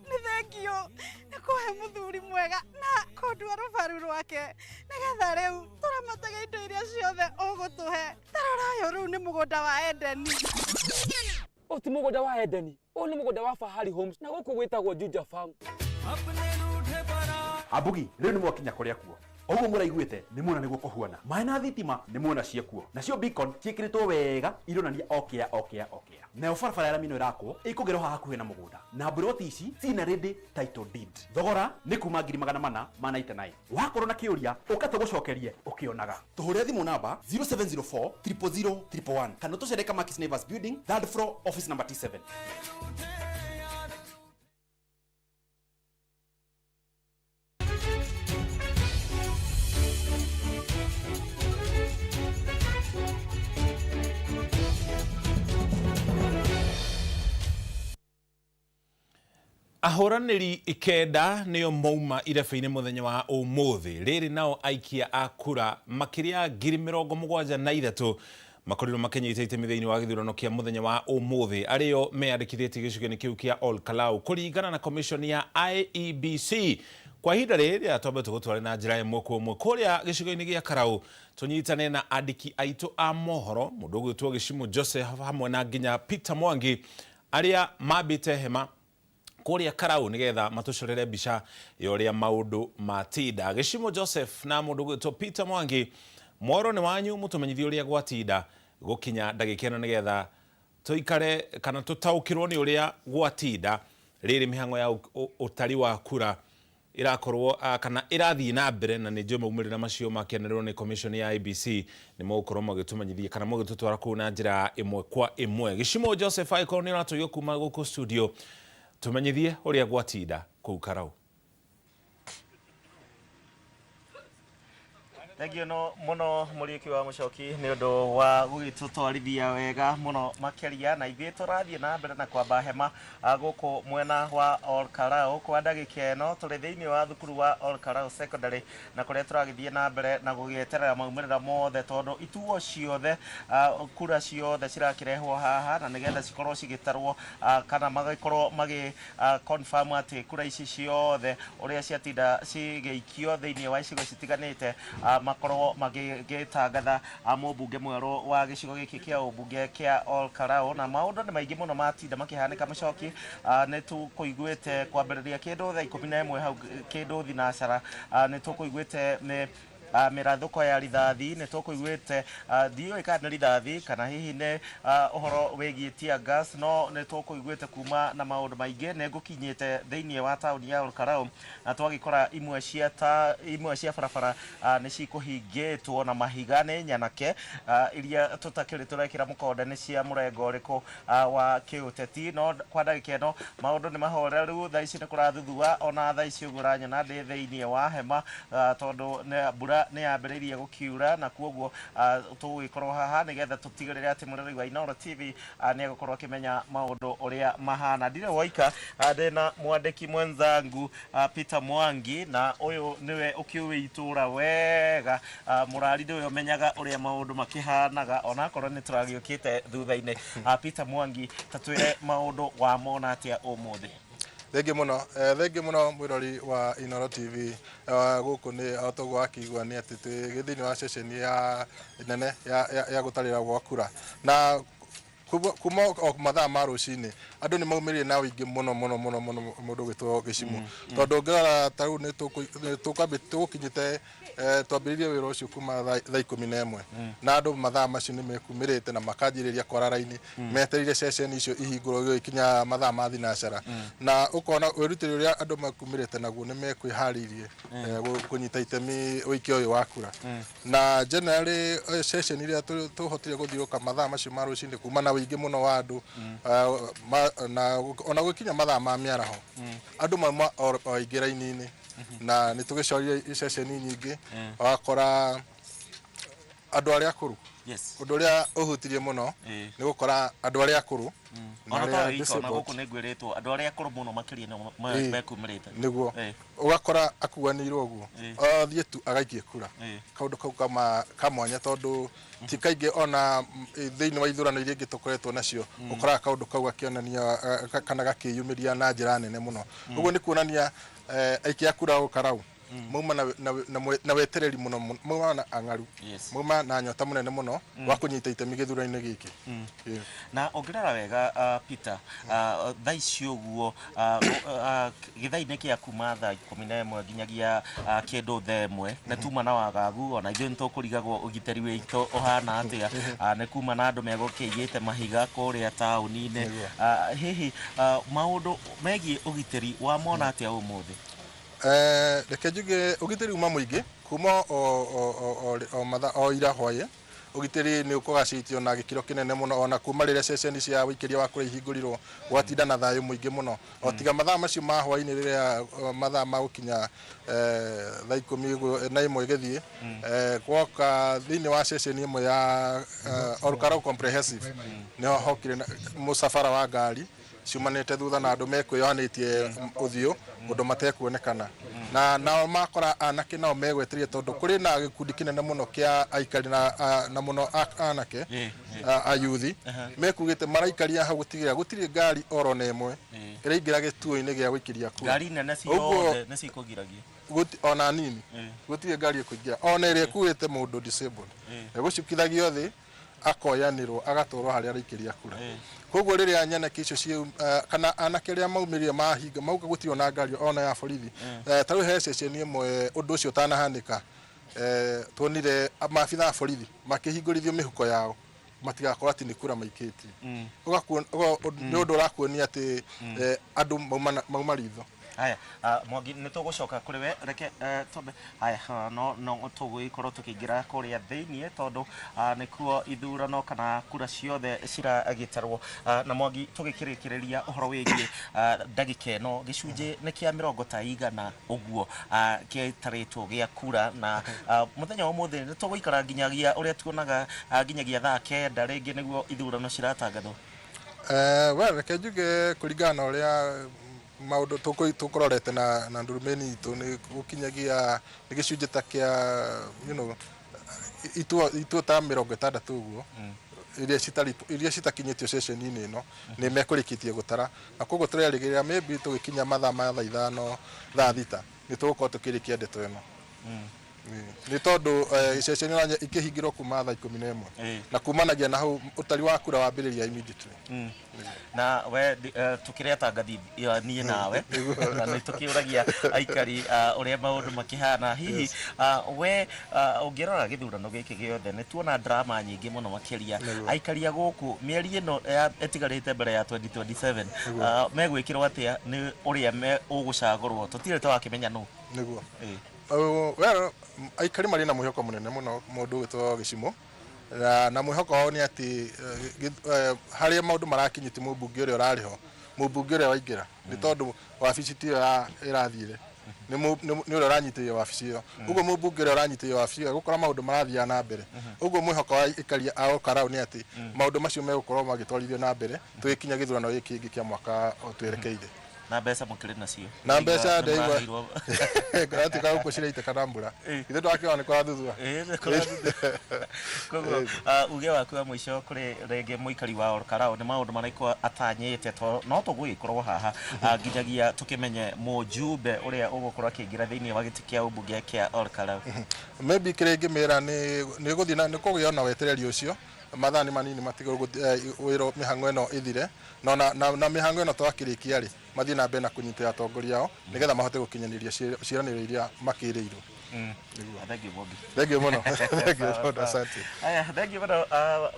nĩ thengio nĩ kũhe mũthuri mwega na kũndua rũbaru rwake nĩgetha rĩu tũramataga indo iria ciothe ũgũtũhe. Tarora rĩu nĩ mũgũnda wa Edeni. O ti mũgũnda wa Edeni, o nĩ mũgũnda wa Fahari Homes na gũkũ gwĩtagwo Juja Farm. Abugi, rĩu nĩ mwakinya kũrĩa kuo. Oguo mũraiguĩte nĩ muona nĩguo kũhuana. Maĩ na thitima nĩ muona ciekuo. Nacio beacon ciĩkĩrĩtwo wega ironania okĩa. Nayo barabara ya rami ĩno ĩrakwo ĩkũgerwo haha hakuhĩ na mũgũnda. Na mburoti ici cina ready title deed. Thogora nĩ kuma 499. Wakorwo na kĩũria ũgatũgũcokerie ũkĩonaga. Tũhũre thimũ namba 0704 000 111 kana tũcereka Markis Neighbors Building, 3rd floor, office number T7. Ahũranĩri ikenda nĩo mauma irebe-inĩ mũthenya wa ũmũthĩ. Rĩrĩ nao aikia a kura makĩria 73,000 makorirwo makenyete itemi thĩinĩ wa gĩthurano kĩa mũthenya wa ũmũthĩ, arĩo meyandĩkithĩtie gĩcigo-inĩ kĩu kĩa Ol Kalou kũringana na commission ya IEBC. Kwa ihinda rĩrĩa twambe tũgũtware na njĩra ĩmwe kwa ĩmwe kũrĩa gĩcigo-inĩ gĩa Kalou, tũnyitane na andĩki aitũ a mohoro, mũndũ ũgwĩtwo Gĩcimo Joseph hamwe na nginya Peter Mwangi, arĩa mambĩte hema kũrĩa Kalou nĩgetha matũcorere mbica ya ũrĩa maũndũ matinda. Gĩcimo Joseph na mũndũ ũgwĩtwo Peter Mwangi, moro nĩ wanyu mũtũmenyithie ũrĩa gwatinda gũkinya ndagĩka ĩno nĩgetha tũikare kana tũtaũkĩrwo nĩ ũrĩa gwatinda. Rĩrĩ mĩhang'o ya ũtari wa kura irakorwo kana irathiĩ na mbere na nĩ njũĩ maumĩrĩra macio makĩanĩrĩrwo nĩ commission ya IEBC nĩ mũgũkorwo magĩtũmenyithia kana mũgĩtũtwara kũu na njĩra ĩmwe kwa ĩmwe. Gĩcimo Joseph aĩkorwo nĩ ũratũigua kuma gũkũ studio, tũmenyithie ũrĩa gwatinda kũu Kalou. Thengio no muno mũriũki wa mũcoki nĩ ũndũ wa gũgĩtũtwarithia wega mũno makĩria, na ithuĩ tũrathiĩ na mbere na kwamba hema gũkũ mwena wa Ol Kalou. Kwa ndagĩka ĩno tũrĩ thĩinĩ wa thukuru wa Ol Kalou Secondary na kũrĩa tũragĩthiĩ na mbere na gũgĩeterera maumĩrĩra mothe, tondũ ituo ciothe kura ciothe cirakĩrehwo haha na nĩgetha cikorwo cigĩtarwo kana magĩkorwo magĩ confirm atĩ kura ici ciothe ũrĩa ciatinda cigĩikio thĩinĩ wa icigo citiganĩte makorwo magĩtangatha mũmbunge mwerũ wa gĩcigo gĩkĩ kĩa ũmbunge kĩa Ol Kalou. Na maũndũ nĩ maingĩ mũno matinda makĩhanĩka mũcoki. Nĩ tũkũiguĩte kwambĩrĩria kĩndũ thaa 11 hau kĩndũ thinacara, nĩ tũkũiguĩte nĩ mĩrathũko ya rithathi, nĩ tũkũiguĩte ndiũĩ kana nĩ rithathi kana hihi nĩ ũhoro wĩgiĩ tear gas, no nĩ tũkũiguĩte kuma na maũndũ maingĩ. Nĩ ngũkinyĩte thĩinĩ wa taũni ya Ol Kalou na twagĩkora imwe cia barabara nĩ cikũhingĩtwo na mahiga nĩ nyanake, iria tũtakĩrĩ tũrekĩra mũkonde nĩ cia mũrengo ũrĩkũ wa kĩũteti. No kwa ndagĩka ĩno maũndũ nĩ mahoreru, thaa ici nĩ kũrathuthua, ona thaa ici ũguo ũranyona ndĩ thĩinĩ wa hema, tondũ mbura nĩ yambĩrĩirie gũkiura na kuoguo tũgũgĩkorwo haha nĩgetha tũtigĩrĩre atĩ mũrori wa Inooro TV nĩ egũkorwo akĩmenya maũndũ ũrĩa mahana. Ndirĩ waika ndĩna mwandĩki mwenzangu Peter Mwangi na ũyũ nĩwe ũkĩũĩ itũra wega mũrari nĩwe ũmenyaga ũrĩa maũndũ makĩhanaga onakorwo nĩ tũragĩũkĩte thutha-inĩ. Peter Mwangi tatwĩre maũndũ wamona atĩa ũmũthĩ? Thengi muno mwirori wa Inooro TV guku ni otogo akigwa ni ati githini wa session ya nene ya gutarira gwa kura na kuma mathaa ma rucini andu ni maumirie na wingi muno mundu gwitwo Gicimu tondu ngara tau ni tukinyite twambiririe wira ucio kuma thaa 11 na andu mathaa macio ni mekumirite na makanjiriria kwara raini metereire session icio ihingurwo ikinya mathaa ma thinacara na ukona wirutiri uria andu makumirite naguo ni mekwiharirie kunyita itemi wiki uyu wa kura na generally session iria tuhotire guthiuruka mathaa macio ma rucini kuma na wingi muno wa andu na ona gukinya mathaa ma miaraho andu mauma o ingiraini-ini na ni tugicoria session nyingi wakora andu aria akuru undu uria uhutirie muno ni gukora andu aria akuru ona ta iko na guku ni ngwiritwo andu aria akuru muno makiria ni mekumirite niguo ugakora akuanirwo uguo othie tu agaikie kura kaundu kau kamwanya tondu ti kaingi ona thiini wa ithurano iria ingi tukoretwo nacio ukora kaundu kau akionania kana gakiyumiria na njira nene muno uguo ni kuonania aikia kura Ol Kalou muma na wetereri muno muma na angaru muma na nyota munene muno wa kunyita itemi githurano giki na ongerera wega Peter thaici uguo githai-ini kia kuma thaa 11 nginyagia kindu themwe na tuma na wagagu ona ithuĩ nĩtũkũrigagwo ũgitĩri witũ ũhana atĩa nĩ kuma na andũ megũkĩigĩte mahiga kũrĩa taũni-inĩ hihi maũndũ megiĩ ũgitĩri wamona atĩa ũmũthĩ? Reke njuge ugitiri uma muingi kuma o ira hwaye ugitiri ni ukugacitio na gikiro kinene muno ona kuma riria session cia wikiria wa kura ihingurirwo gwatinda na thayo muingi muno o tiga mathaa macio ma hwaini riria mathaa ma gukinya thaa 11 githie gwoka thiini wa session imwe ya Ol Kalou comprehensive ni hokire musafara wa ngari ciumanite thutha na andu mekwiyohanitie uthio undu matekuonekana na nao makora anake nao megwetirie tondu kuri na gikundi kinene muno kia aikari na muno anake ayuthi mekugite maraikaria hau gutiri ngari oro na imwe iraingira gituo-ini gia gwikiria kura ngari nene ciothe nĩ cikũgiragia ona nini gutiri ngari ikuingira ona ire kuite mundu disabled gucukithagio thi akoyanirwo agatwarwo haria arikiria kura koguo riria nyanake icio ci kana anake ria maumirie mahinga mauga gutio na ngari ona ya borithi taru he session imwe undu ucio tanahanika tuonire maabitha borithi makihingurithio mihuko yao matigakorwo ati ni kura maikiti ugakuona ni undu urakuonia ati andu mauma ritho. Haya Mwangi nĩ tũgũcoka kũrĩ we reke tombe haya no tũgũgĩkorwo tũkĩingĩra kũrĩa thĩinĩ tondũ nĩkuo ithurano kana kura ciothe ciragĩtarwo na Mwangi tũgĩkĩrĩkĩrĩria ũhoro wĩgiĩ ndagĩka ĩno gĩcunjĩ nĩ kĩa 100 ũguo gĩtarĩtwo gĩa kura na mũthenya wa ũmũthĩ nĩ tũgũikara nginyagia ũrĩa tuonaga nginyagia thaa 9 rĩngĩ nĩguo ithurano ciratangathwo. Reke njuge kũringana ũrĩa maundu tukororete na ndurumeni itu ni gukinyagia ni gicunje ta kia itu ta 60 uguo iria citakinyitio session-ini ino ni mekurikitie gutara na koguo turerigirira maybe tugikinya mathaa ma thaa 5 thaa 6 ni tugukorwo tukirikia ndeto ino ni tondu session ino ikihingirwo kuma thaa 11 na kumanagia na hau utari wa kura wambiriria immediately na we tukire tangathi nie nawe na ni tukiuragia aikari uria maundu makihana hihi we ungirora githurano giki giothe ni tuona drama nyingi muno makiria aikari guku mieri ino etigarite mbere ya 2027 megwikirwo atia ni uria me ugucagurwo tutire twakimenya no niguo aikari mari na muhoko munene muno mundu witwo Gicimu na mwihoko wao ni ati haria maundu marakinyiti mubunge uria urariho mubunge uria waingira ni tondu wabici ti irathire nĩ ũrĩa ũranyitĩrĩire wabici ĩyo ũguo mũmbunge ũrĩa ũranyitĩrĩire wabici ĩyo gũkorwo maũndũ marathiaga na mbere ũguo mwĩhoko wa ikaria a Ol Kalou nĩ atĩ maũndũ macio megũkorwo magĩtwarithio na mbere tũgĩkinya gĩthurano gĩkĩ kĩngĩ kĩa mwaka twerekeire na mbeca mũkĩrĩ nacio na mbeca ndeigua ngatuĩka gũkũ ciraitĩka na mbura ithe ndwakĩona nĩ kũrathuthua koguo uge waku wa mũico kũrĩ rĩngĩ mũikari wa Ol Kalou nĩ maũndũ marĩkũ atanyĩte no tũgũgĩkorwo haha nginyagia tũkĩmenye mũjumbe ũrĩa ũgũkorwo akĩingĩra thĩinĩ wa gĩtĩ kĩa ũmbunge kĩa Ol Kalou maybe kĩrĩa ingĩmĩra nĩ gũthiĩ nĩ kũgĩa na wetereri ũcio mathaa nĩ manini matigwo wĩra mĩhang'o ĩno ĩthire na mĩhang'o ĩno twakĩrĩkia rĩ mathiĩ na mbere na kũnyitĩra atongoria ao nĩgetha mahote gũkinyanĩria ciĩranĩro iria makĩrĩirwo thengiũ mũno asante thengiũ mũno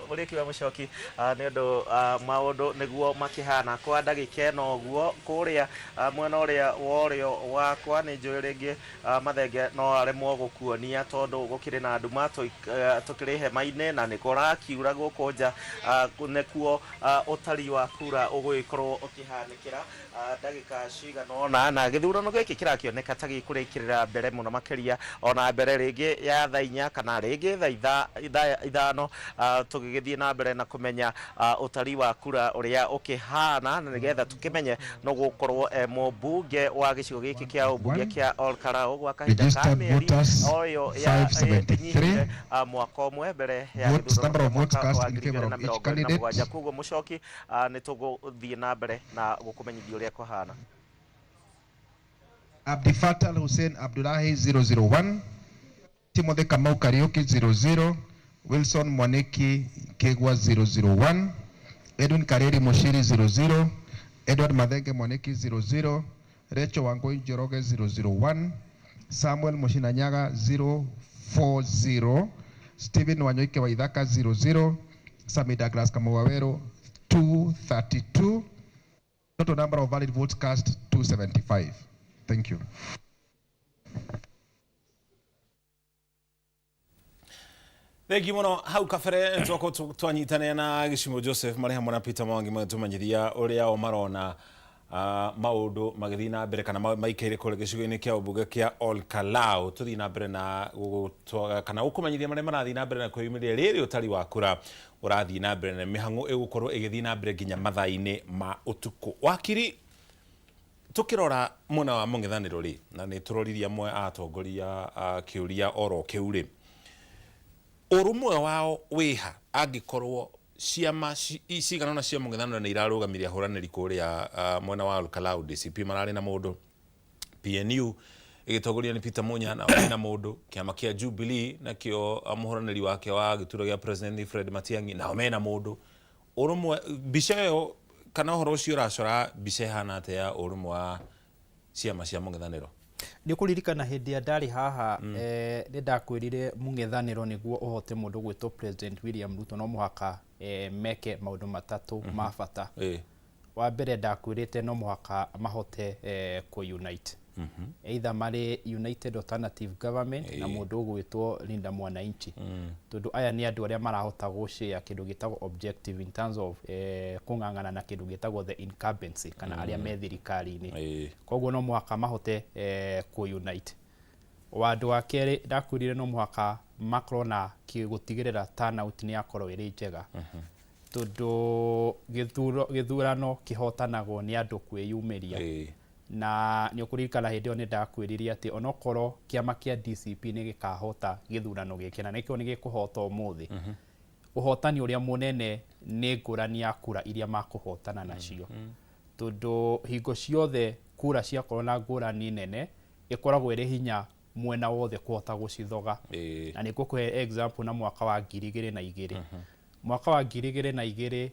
mũrĩki wa mũcoki nĩ ũndũ maũndũ nĩguo makĩhana kwa ndagĩka ĩno ũguo kũrĩa mwena ũrĩa worĩo wakwa nĩ njũĩ rĩngĩ mathenge no aremwo gũkuonia tondũ gũkĩrĩ na nduma tũkĩrĩ hema-inĩ na nĩ kũrakiura gũkũ nja nĩkuo ũtari wa kura ũgũgĩkorwo ũkĩhanĩkĩra ndagĩka cigana ũna na gĩthurano gĩkĩ kĩrakĩoneka ta gĩkũrĩkĩrĩra mbere mũno makĩria ona mbere rĩngĩ ya thaa 4 kana rĩngĩ thaa 5 tũgĩgĩthiĩ na mbere na kũmenya ũtari wa kura ũrĩa ũkĩhana na nĩgetha tũkĩmenye no gũkorwo mũmbunge wa gĩcigo gĩkĩ kĩa ũmbunge kĩa Ol Kalou gwa kahinda ka mĩeri oyo ya mwaka ũmwe mbere ya gĩthurano wa 2027 koguo mũcoki nĩ tũgũthiĩ na mbere na gũkũmenyithia ũrĩa kũhana Abdi Fatal Hussein Abdullahi 001, Timothy Kamau Kariuki 00, Wilson Mwaneki Kegwa 001, Edwin Kareri Moshiri 00, Edward Madenge Mwaneki 00, Rachel Wangoi Njoroge 001, Samuel Moshinanyaga 040, Stephen Wanyoike Waithaka 00, Sami Douglas Kamawawero 232, total number of valid votes cast 275. Thank you. Thengi muno hau kabere twako twanyitane na Gicimo Joseph marĩ hamwe na Peter Mwangi magĩtũmenyithia ũrĩa o marona maũndũ magĩthiĩ na mbere kana maikaire kũrĩ gĩcigo-inĩ kĩa ũmbunge kĩa Ol Kalou tũthiĩ na mbere na kana ũkũmenyithia marĩa marathiĩ na mbere na kwĩyumĩria rĩrĩ ũtari wa kura ũrathiĩ na mbere na mĩhang'o ĩgũkorwo ĩgĩthiĩ na mbere nginya mathaa-inĩ ma ũtukũ wakiri tukirora mwena wa mũng'ethanĩro rĩ na nĩ tũroririe amwe atongoria kĩũria oro kĩu rĩ ũrũmwe wao wĩha angĩkorwo ciama cigana na cia mũng'ethanĩro nĩ irarũgamiria ahũranĩri kũrĩa mwena wa Ol Kalou DCP mararĩ na mũndũ PNU ĩgĩtongoria nĩ Peter Munya na na mũndũ kĩama kĩa Jubilee nakĩo mũhũranĩri wake wa gĩturwa gĩa President Fred Matiang'i nao mena mũndũ ũrũmwe mbica ĩyo kana ũhoro ũcio ũracora mbica ihana atĩa ya ũrũmwe wa ciama cia mũng'ethanĩro nĩ kũririkana hĩndĩ ya ndarĩ haha nĩ ndakwĩrire mũng'ethanĩro nĩguo ũhote mũndũ gwĩtwo President William Ruto no mũhaka meke maũndũ matatũ ma bata wa mbere ndakwĩrĩte no mũhaka mahote kũ-unite either marĩ United Alternative Government na mũndũ ũgwĩtwo Linda Mwananchi tondũ aya nĩ andũ arĩa marahota gũshare kĩndũ gĩtagwo objective in terms of kũng'ang'ana na kĩndũ gĩtagwo the incumbency kana arĩa me thirikari-inĩ koguo no mũhaka mahote kũ-unite wandũ wa kerĩ ndakwĩrire no mũhaka makorwo na gũtigĩrĩra turnout nĩ yakorwo ĩrĩ njega tondũ gĩthurano kĩhotanagwo nĩ andũ kwĩyumĩria na nĩ ũkũririkana hĩndĩ ĩyo nĩ ndakwĩririe atĩ onokorwo kĩama kĩa DCP nĩ gĩkahota gĩthurano gĩkĩ na nĩkĩo nĩ gĩkũhota ũmũthĩ ũhotani ũrĩa mũnene nĩ ngũrani ya kura iria makũhotana nacio tondũ hingo ciothe kura ciakorwo na ngũrani nene ĩkoragwo ĩrĩ hinya mwena wothe kũhota gũcithoga na nĩ ngũkũhe example na mwaka wa 2002 mwaka wa 2002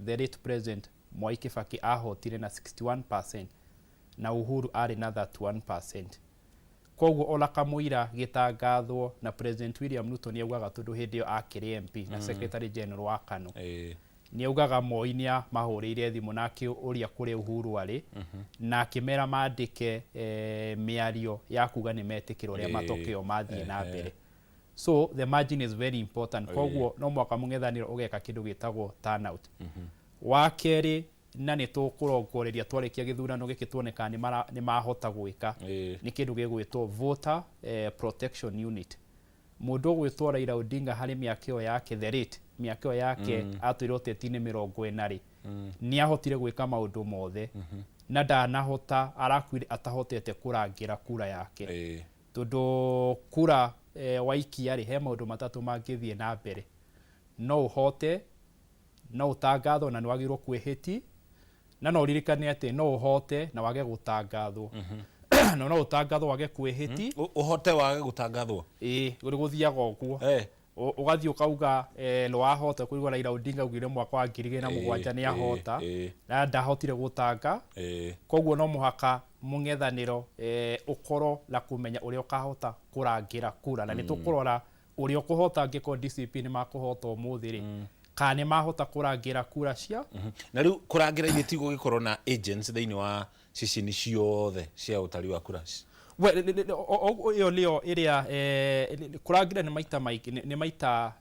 the late president Mwai Kibaki ahotire na 61% na Uhuru arĩ na 31%. Koguo ona kamũira gĩtangathwo na President William Ruto nĩ augaga tondũ hĩndĩ ĩyo akĩrĩ MP na Secretary General wa Kano. Nĩ augaga Moi nĩ mahũrĩire thimũ nake ũrĩa kũrĩ Uhuru arĩ na akĩmera mandĩke mĩario ya kuga nĩ metĩkĩra ũrĩa matokeo mathiĩ na mbere. So the margin is very important. Koguo no mwaka mũng'ethanĩro ũgeka kĩndũ gĩtagwo turnout. Wa kerĩ na nĩ tũkũrongoreria twarĩkia gĩthurano gĩkĩ tuoneka nĩ mahota gwĩka nĩ kĩndũ gĩgwĩtwo voter protection unit. Mũndũ ũgwĩtwo Raila Odinga harĩ mĩaka ĩyo yake the rate mĩaka ĩyo yake atũire ũteti-inĩ 40 nĩ ahotire gwĩka maũndũ mothe na ndanahota arakuire atahotete kũrangĩra kura yake tondũ kura waikia rĩ he maũndũ matatũ mangĩthiĩ na mbere. No ũhote, no ũtangathwo na nĩwagĩrĩirwo kwĩhĩti, na no ũririkane atĩ no ũhote na wage gũtangathwo. No ũtangathwo wage kwĩhĩti. Ũhote wage gũtangathwo? Ĩĩ, ũrĩ gũthiaga ũguo. Ũgathiĩ ũkauga nĩwahota kũigua Raila Odinga augire mwaka wa 2007 nĩ ahota na ndahotire gũtanga. Koguo no mũhaka mũng'ethanĩro ũkorwo na kũmenya ũrĩa ũkahota kũrangĩra kura na nĩ tũkũrora ũrĩa ũkũhota angĩkorwo DCP nĩ makũhota ũmũthĩ rĩ kana nĩ mahota kũrangĩra kura cia. Na rĩu kũrangĩra ithe ti gũgĩkorwo na agents thĩinĩ wa ceceni ciothe cia ũtari wa kura. Iyo nĩyo ĩrĩa kũrangĩra nĩ maita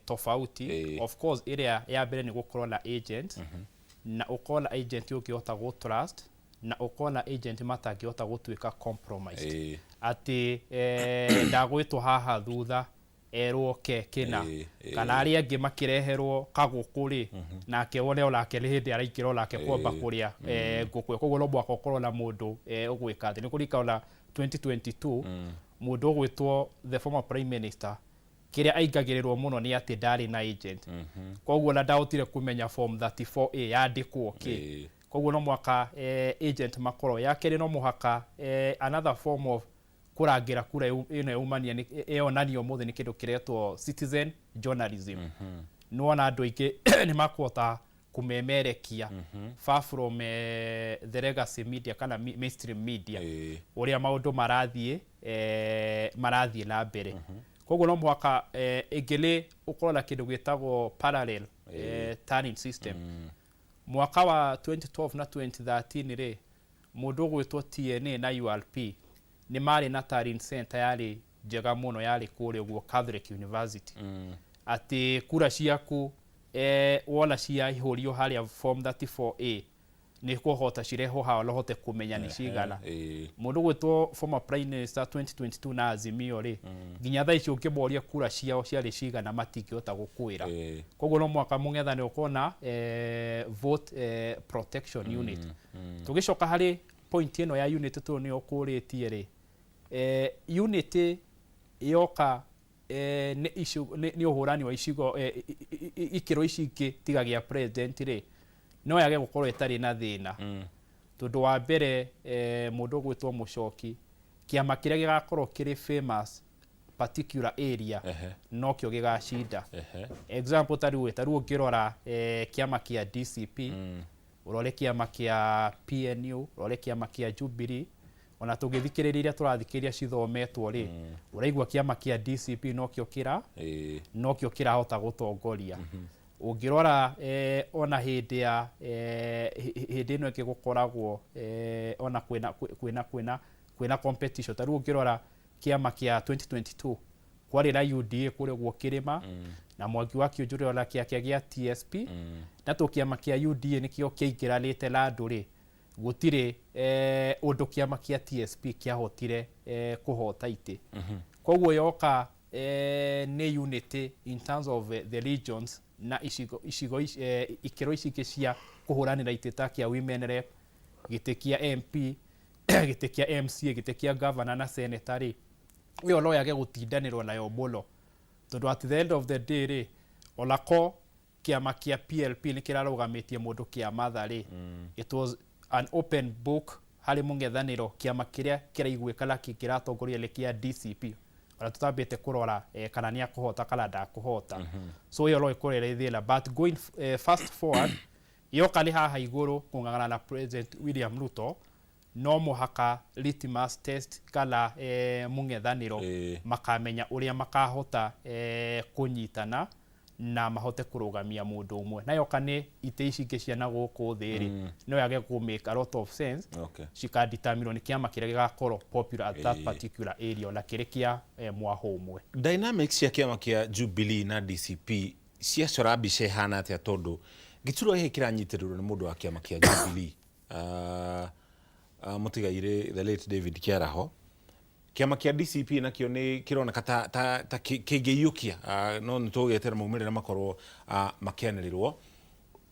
tofauti. Of course ĩrĩa ya mbere nĩ gũkorwo na agent na ũkorwo na agent ũngĩhota gũ trust na ũkorwo na agent matangĩhota gũtuĩka compromised atĩ ndagwĩtwo haha thutha erwo kena kana arĩa angĩ makĩreherwo kagũkũ rĩ nake wone onake nĩ hĩndĩ araingĩra onake kwamba kũrĩa ngũkũ. Koguo no mwaka ũkorwo na mũndũ ũgwĩka atĩ nĩ kũrika ona 2022 mũndũ ũgwĩtwo the former prime minister kĩrĩa aingagĩrĩrwo mũno nĩ atĩ ndarĩ na agent. Koguo na ndahotire kũmenya form 34A yandĩkwo kĩ. Koguo no mwaka agent makorwo ya kerĩ no mũhaka another form of kũrangĩra kura ĩno yaumania ĩonanio mũthĩ nĩ kĩndũ kĩretwo citizen journalism. Nĩwona andũ aingĩ nĩ makũhota kũmemerekia far from the legacy media kana mainstream media ũrĩa maũndũ marathiĩ na mbere. Koguo no mũhaka ĩngĩlĩ ũkorwo na kĩndũ gĩtagwo parallel turning system. Mwaka wa 2012 na 2013 rĩ mũndũ ũgwĩtwo TNA na URP nĩ marĩ na turning center yarĩ njega mũno yarĩ kũrĩa ũguo Catholic University. Atĩ kura ciaku wona ciaihũrio harĩa form 34A nĩ kũhota cirehwo haha no hote kũmenya nĩ cigana. Mũndũ ũgwĩtwo former prime minister 2022 na Azimio rĩ nginya thaa ici ũngĩmoria kura ciao ciarĩ cigana matingĩhota gũkwĩra. Koguo no mwaka mũng'ethanĩro ũkorwo na vote protection unit. Tũgĩcoka harĩ point ĩno ya unit tũ nĩ ũkũrĩtie rĩ unit yoka nĩ ũhũrani wa icigo ikĩro ici ingĩ tiga gĩa president rĩ no yage gũkorwo ĩtarĩ na thĩna. Tondũ wa mbere mũndũ ũgwĩtwo Mũchoki kĩama kĩrĩa gĩgakorwo kĩrĩ famous particular area no kĩo gĩgacinda. Example tarĩu ũngĩrora kĩama kĩa DCP ũrore kĩama kĩa PNU ũrore kĩama kĩa Jubilee ona tũgĩthikĩrĩria tũrathikĩrĩria cithometwo rĩ ũraigua kĩama kĩa DCP no kĩo kĩrahota gũtongoria. Ũngĩrora ona hĩndĩ ĩno ĩngĩ gũkoragwo ona kwĩna competition tarĩu ũngĩrora kĩama kĩa 2022 kwarĩ na UDA kũrĩa guo kĩrĩma na Mwangi wa Kĩũnjũrĩ ona kĩake gĩa TSP na kĩama kĩa UDA nĩkĩo kĩingĩranĩte na andũ rĩ gũtirĩ ũndũ kĩama kĩa TSP kĩahotire kũhota itĩ. Koguo yoka nĩ unity in terms of the regions na ikĩro ici ingĩ cia kũhũranĩra itĩ ta kĩa women rep gĩtĩ kĩa MP gĩtĩ kĩa MCA gĩtĩ kĩa governor na senator rĩ ĩyo no yage gũtindanĩrwo nayo mũno. Tondũ at the end of the day rĩ onako kĩama kĩa PLP nĩ kĩrarũgamĩtie mũndũ kĩa matha rĩ it was an open book harĩ mũng'ethanĩro kĩama kĩrĩa kĩraiguĩka na kĩratongoria nĩ kĩa DCP ona tũtambĩte kũrora kana nĩ akũhota kana ndakũhota. So ĩyo no ĩkorwo ĩrĩ thĩna but going fast forward yoka nĩ haha igũrũ kũng'ang'ana na President William Ruto no mũhaka litmus test kana mũng'ethanĩro makamenya ũrĩa makahota kũnyitana na mahote kũrũgamia mũndũ ũmwe. Na yoka nĩ itĩ ici ingĩ cia na gũkũ thĩ rĩ no yage kũ make a lot of sense cikadetermine nĩ kĩama kĩrĩa gĩgakorwo popular at that particular area na kĩrĩ kĩa mwahũ ũmwe. Dynamics cia kĩama kĩa Jubilee na DCP ciacora mbica ihana atĩa tondũ gĩturwa gĩkĩ kĩranyitirĩrwo nĩ mũndũ wa kĩama kĩa Jubilee mũtigaire the late David Kiaraho. Kĩama kĩa DCP nakĩo nĩ kĩroneka ta kĩngĩiyũkia no nĩ tũgĩetera maumĩrĩra makorwo makĩanĩrĩrwo.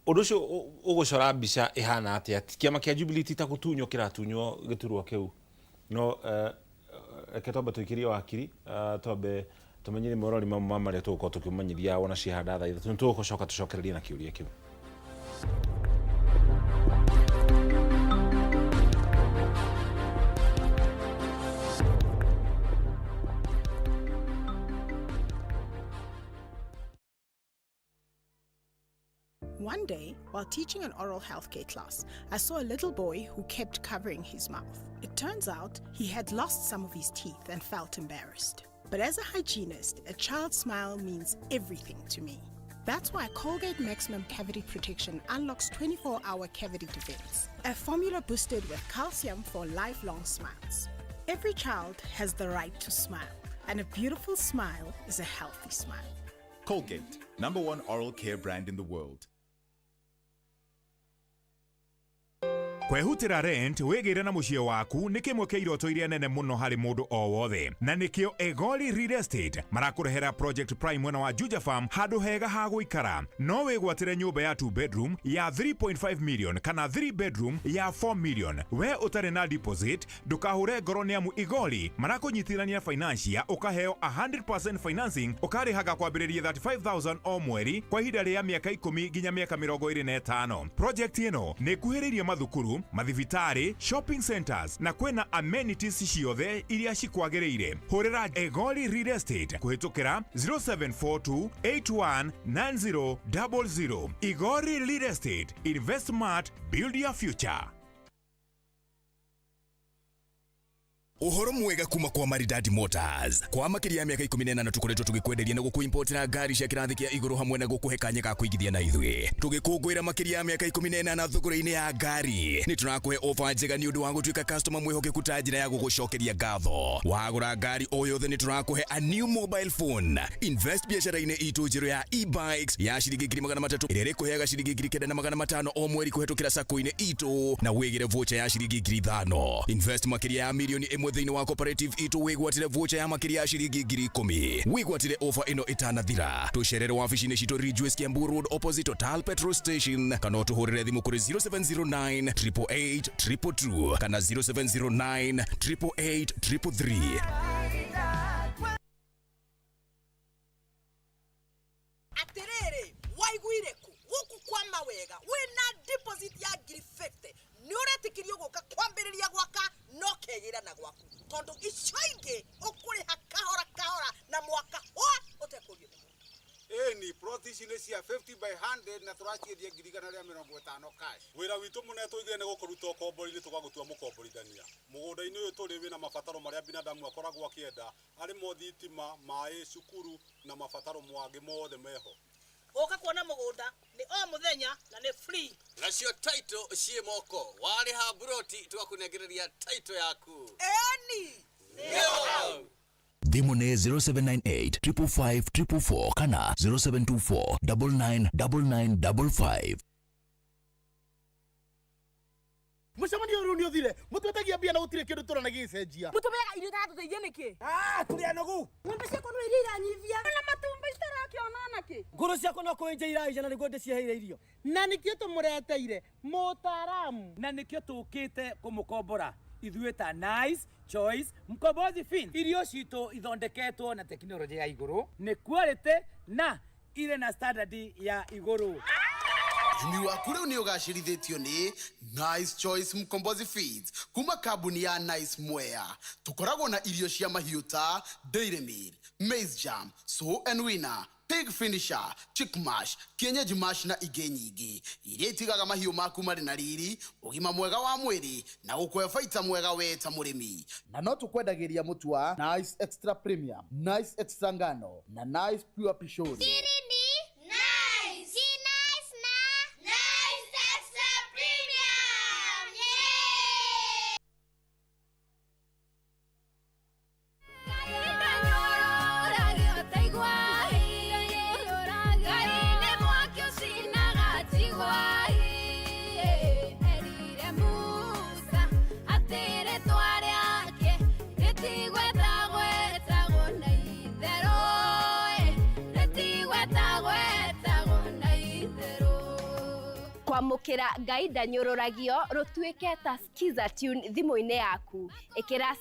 Ũndũ ũcio ũgũcora mbica ĩhana atĩa? Kĩama kĩa Jubilee ti ta gũtunywo kĩratunywo gĩturwa kĩu, no reke twambe tũikĩrie wakiri twambe tumenyire morori mamwe marĩa tũgũkorwo tũkĩmamenyithia wona ciahanda thaa ithatũ. Nĩtũgũcoka tũcokererie na kĩũria kĩu. One day, while teaching an oral healthcare class, I saw a little boy who kept covering his mouth. It turns out he had lost some of his teeth and felt embarrassed. But as a hygienist, a child's smile means everything to me. That's why Colgate Maximum Cavity Protection unlocks 24-hour cavity defense, a formula boosted with calcium for lifelong smiles. Every child has the right to smile, and a beautiful smile is a healthy smile. Colgate, #1 oral care brand in the world. Kwehutira rent wegire na muciĩ waku nĩ kĩmwe kĩa iroto iria nene mũno harĩ mũndũ o wothe, na nĩkĩo Egoli Real Estate marakũrehera Project Prime mwena wa Juja Farm handũ hega ha gũikara. No wĩgwatĩre nyũmba ya 2 bedroom ya 3.5 million kana 3 bedroom ya 4 million. We ũtarĩ na deposit ndũkahũre ngoro nĩ amu Egoli marakũnyitithania financia ũkaheo 100% financing ũkarĩhaga kwambĩrĩria 35,000 o mweri kwa ihinda rĩa mĩaka 10 nginya mĩaka 25. Project ĩno nĩ ĩkuhĩrĩirie mathukuru, mathibitarĩ, shopping centers na kwĩna amenities ciothe iria cikwagĩrĩire. Hũrĩra Egoli Real Estate kũhĩtũkĩra 0742819000. Egoli Real Estate, invest smart, build your future. Ũhoro mwega kuma kwa Maridadi Motors. Kwa makĩria ya mĩaka 18 tũkoretwo tũgĩkwenderia na gũkũimportera ngari cia kĩrathi kĩa igũrũ hamwe na gũkũhe kanya ga kũigithia na ithuĩ. Tũgĩkũngũĩra makĩria ya mĩaka 18 thogora-inĩ ya ngari. Nĩ tũrakũhe ofa njega nĩ ũndũ wa gũtuĩka customer mwĩhokeku ta njĩra ya gũgũcokeria ngatho. Wagũra ngari o yothe nĩ tũrakũhe a new mobile phone. Invest biacara-inĩ itũ njerũ ya e-bikes ya ciringi 300,000 ĩrĩa ĩkũheaga ciringi 9,500 o mweri kũhetũkĩra sacco-inĩ itũ na wĩgĩre voucher ya ciringi 5,000. Invest makĩria ya milioni 1 thĩinĩ wa cooperative itũ wĩgwatĩre voucher ya makĩria ya ciringi 10,000. Wĩgwatĩre ofa ĩno ĩtanathira. Tũcerere wabici-inĩ citũ Ridgeways Kiambu Road opposite Total Petrol Station kana ũtũhũrĩre thimũ kũrĩ 0709 888 222 kana 0709 888 333. Atiriri, waiguire ku guku kwa mawega wina deposit ya 50 ni ũretĩkĩrio gũka kwambĩrĩria gwaka no kegĩra na gwaku tondu icio ingĩ ũkũrĩha kahora kahora na mwaka ũtekũrio. Ni plot ici nĩ cia 50 by 100 na tũraciendia 150 cash. Wĩra witũ mũnene tũigire nĩ gũkũruta ũkombori-inĩ tũgagũtua mũkomborithania. Mũgũnda-inĩ ũyũ tũrĩ wĩna mabataro marĩa binadamu akoragwo akĩenda arĩ mo thitima, maĩ, cukuru na mabataro mangĩ mothe meho. Ũka kuona mũgũnda nĩ o mũthenya na nĩ free. Nacio title ciĩ moko warĩha buroti tũgakũnengereria title yaku. Eni nĩho. Thimũ nĩ 0798 555 444 kana 0724 999955. Mũcemanio rĩu nĩ ũthire. Mũtwetagia mbia na gũtirĩ kĩndũ tũranagia icenjia. Mũtũmega irio itatũteithia nĩkĩ? Tũrĩa nũgu. Ng'ombe ciakwa no iria iranyivia. Na matumbĩ citarakĩona nake. Ngũrũ ciakwa no kũenja iraija na nĩguo ndĩcieheire irio. Na nĩkĩo tũmũreteire mũtaaramu. Na nĩkĩo tũkĩte kũmũkombora. Ithuĩ ta Nice Choice Mkombozi Fins. Irio citũ ithondeketwo na tekinoronjĩ ya igũrũ, nĩ quality na irĩ na standard ya igũrũ. Ũrĩmi waku rĩu nĩ ũgacĩrithĩtio nĩ Nice Choice Mkombozi Feeds kuma kambuni ya Nice Mwea. Tũkoragwo na irio cia mahiũ ta Dairy Meal, Maize Jam, Sow and Winner, Pig Finisher, Chick Mash, Kienyeji Mash na ingĩ nyingĩ iria itigaga mahiũ maku marĩ na riri, ũgima mwega wa mwĩrĩ na gũkũhe baita mwega we ta mũrĩmi. Na no tũkwendagĩria mũtu wa Nice Extra Premium, Nice Extra Ngano na Nice Pure Pishori. Igua kwamukira gaida nyururagio rutuike ta skiza tune thimo-ini yaku ikira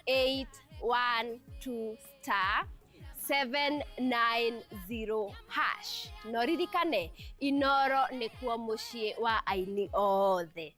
*812*790# no ririkane Inoro nĩ kuo muciĩ wa aini othe.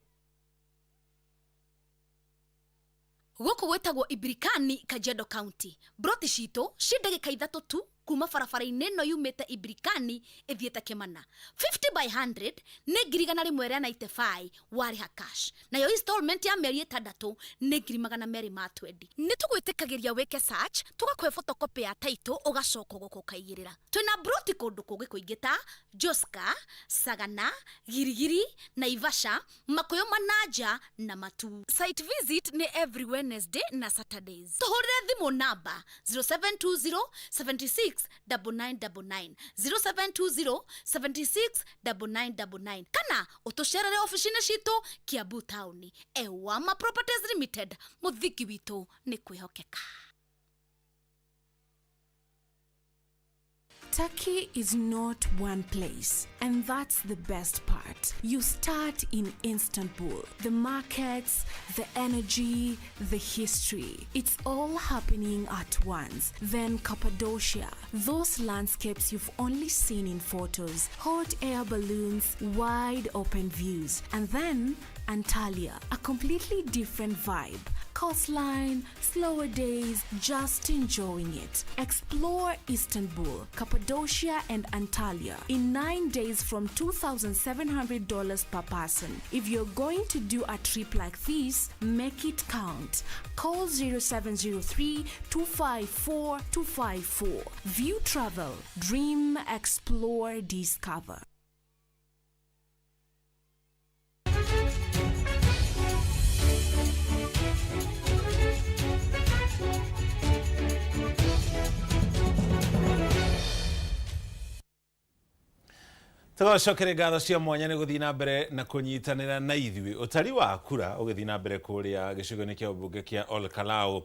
Gũkũ gwĩtagwo Ibrikani, Kajiado County. Broti citũ ci ndagĩka 3 tu kuma barabara-inĩ ĩno yumĩte Ibrikani ĩthiĩte Kĩmana. 50 by 100 nĩ 195 warĩha cash. Nayo installment ya mĩeri 6 nĩ 220. Nĩ tũgwĩtĩkagĩria wĩke search, tũgakũhe photocopy ya title ũgacoka gũkũ kaigĩrĩra. Twĩna broti kũndũ kũngĩ kũingĩ ta Joska, Sagana, Girigiri, Naivasha, Makuyu Mananja na Matu. Site visit nĩ every Wednesday na Saturdays. Tũhũrĩre thimũ namba 0720 769999 0720769999 kana utucerere ofici-inĩ citũ Kiambu Town. Ewama Properties Limited, muthiki witũ nĩ kwĩhokeka. Turkey is not one place, and that's the best part. You start in Istanbul. The markets, the energy, the history. It's all happening at once. Then Cappadocia. Those landscapes you've only seen in photos. Hot air balloons, wide open views. And then Antalya, a completely different vibe. Coastline, slower days, just enjoying it. Explore Istanbul, Cappadocia and Antalya in 9 days from $2,700 per person. If you're going to do a trip like this, make it count. Call 0703-254-254. View Travel. Dream, explore, discover. Tũgocokere ngatho cia mwanya nĩ gũthiĩ na mbere na kũnyitanĩra na ithuĩ. Ũtari wa kura ũgĩthiĩ na mbere kũrĩa gĩcigo-inĩ kĩa ũmbunge kĩa Ol Kalou.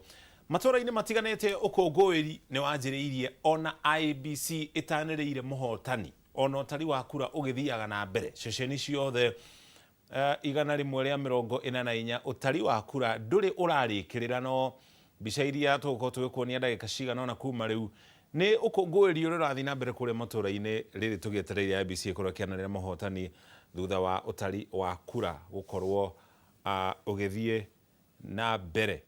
Matũra-inĩ matiganĩte ũkũngũĩri nĩ wanjĩrĩirie ona IEBC ĩtanĩrĩire mũhotani. Ona ũtari wa kura ũgĩthiaga na mbere. Ceceni ciothe 144 ũtari wa kura ndũrĩ ũrarĩkĩrĩra, no mbica iria tũgũkorwo tũgĩkuonia ndagĩka cigana ona kuma rĩu nĩ ũkũngũĩri ũrĩa ũrathiĩ na mbere kũrĩa matũra-inĩ rĩrĩ tũgĩetereire IEBC ĩkorwo ĩkĩanĩrĩra mũhotani thutha wa ũtari wa kura gũkorwo ũgĩthiĩ na mbere.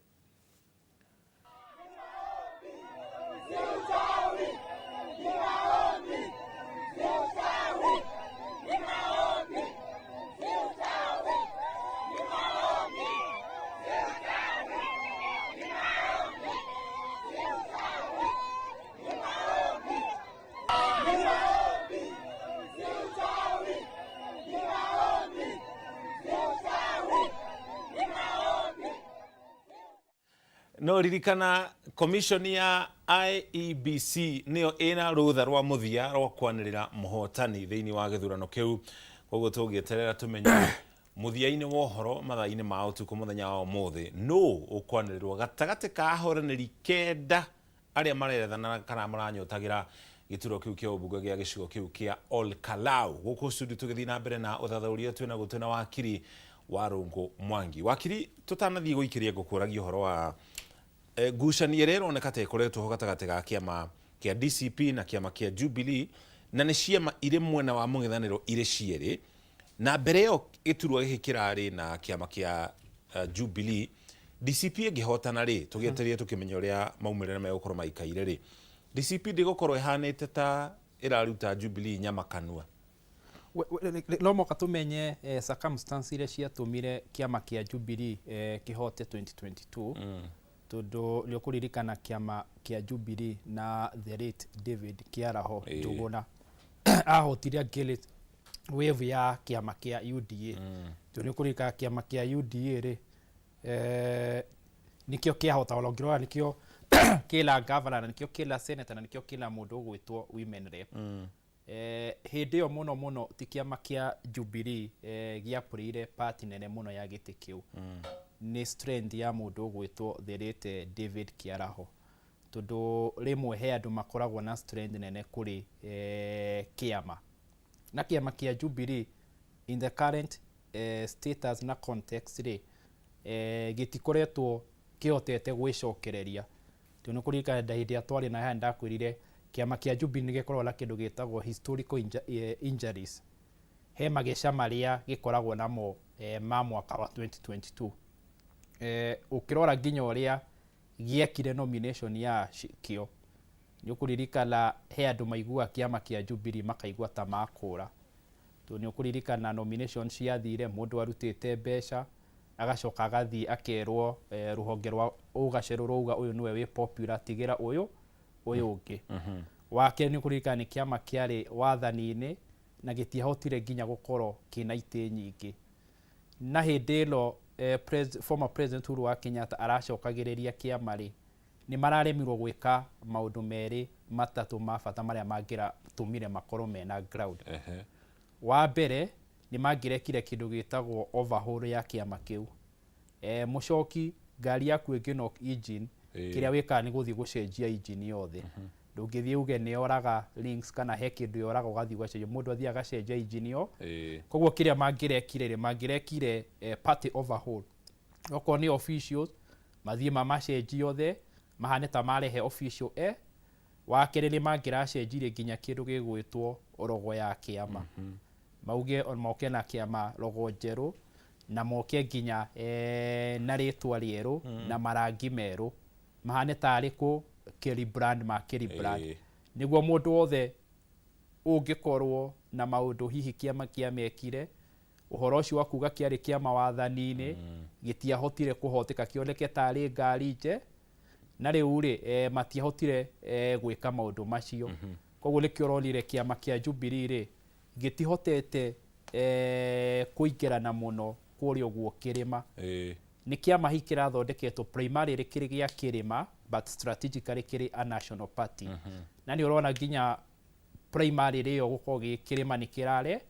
No ririkana commission ya IEBC nĩyo ĩna rũtha rwa mũthia rwa kwanĩrĩra mũhotani thĩinĩ wa gĩthurano kĩu. Koguo tũgĩeterera tũmenye mũthia-inĩ wa ũhoro mathaa-inĩ ma ũtukũ mũthenya wa ũmũthĩ nũ ũkwanĩrĩrwo gatagatĩ ka ahoranĩri 9 arĩa marerethana kana maranyotagĩra gĩturwa kĩu kĩa ũmbunge gĩa gĩcigo kĩu kĩa Ol Kalou. Gũkũ studio tũgĩthiĩ na mbere na ũthathaũri twĩna wakiri Warũngũ Mwangi. Wakiri, tũtanathiĩ gũikĩria ngũkũragia ũhoro wa ngucanio ĩrĩa ĩroneka ta ĩkoretwo ho gatagatĩ ga kĩama kĩa DCP na kĩama kĩa Jubilee, na nĩ ciama irĩ mwena wa mũng'ethanĩro irĩ cierĩ, na mbere ĩyo gĩturwa gĩkĩ kĩrarĩ na kĩama kĩa Jubilee. DCP ĩngĩhotana rĩ, tũgĩetereire tũkĩmenya ũrĩa maumĩrĩra megũkorwo maikaire rĩ, DCP ndĩgũkorwo ĩhanĩte ta ĩraruta Jubilee nyama kanua. No mũhaka tũmenye circumstances iria ciatũmire kĩama kĩa Jubilee kĩhote 2022 tondũ nĩ ũkũririkana kĩama kĩa Jubilee na the late David Kĩaraho Njũgũna ahotire Gillet wave ya kĩama kĩa UDA. Tondũ nĩ ũkũririkana kĩama kĩa UDA rĩ nĩkĩo kĩahota olongirora nĩkĩo kĩla governor na nĩkĩo kĩla senator na nĩkĩo kĩla mũndũ ũgwĩtwo women rep. Hĩndĩ ĩyo mũno ti kĩama kĩa Jubilee gĩapũrĩire party nene mũno ya gĩtĩ kĩu. Nĩ strength ya mũndũ ũgwĩtwo the late David Kĩaraho, tondũ rĩmwe he andũ makoragwo na strength nene kũrĩ kĩama, na kĩama kĩa Jubilee in the current status na context ri gitikoretwo kihotete gwicokereria tuno kurika ndahindi ya twari na handa kwirire kiama kia Jubilee gikorwo na kindu gitagwo historical injuries he magesha maria gikoragwo namo ma mwaka wa 2022 ukirora nginya uria giekire nomination ya kio ni ukuririkana he andu maigua kiama kia Jubilee makaigua ta makura tu ni ukuririkana nomination ciathire mundu arutite mbeca agacoka agathi akerwo ruhonge rwa ugaceru rouga uyu niwe wi popular tigira uyu ungi wake ni ukuririkana ni kiama kiari wathani-ini na gitiahotire nginya gukorwo kina ite nyingi na hindi ino former president Uhuru wa Kenyatta aracokagiriria kiama ri ni mararemirwo gwika maundu meri matatu ma bata maria mangira tumire makorwo mena ground wa mbere ni mangirekire kindu gitagwo overhaul ya kiama kiu mucoki ngari yaku ingino engine kiria wika ni guthi gucenjia engine yothe ndungithie uge ni oraga links kana he kindu yoraga ugathi gucenjia mundu athia agacenjia engine yo koguo kiria mangirekire party overhaul oko ni officials mathie mamacenjia yothe mahane ta marehe official wakere ni mangiracenjirie nginya kindu gigwitwo rogo ya kiama mauge moke na kiama rogo njeru na moke nginya na ritwa rieru na marangi meru mahane tariku Kerry brand ma Kerry brand niguo mundu wothe ungikorwo na maundu hihi kiama kiamekire uhoro ucio wakuga kiari kiama wathani-ini gitiahotire kuhoteka kioneke tari ngari nje na riu ri matiahotire gwika maundu macio koguo nikio ronire kiama kia Jubilee ri gitihotete kuingirana muno kuria guo kirima ni kiama hiki kirathondeketwo primary kiri gia kirima but strategically kiri a national party na ni urona nginya primary rio gukorwo gikirima ni kirare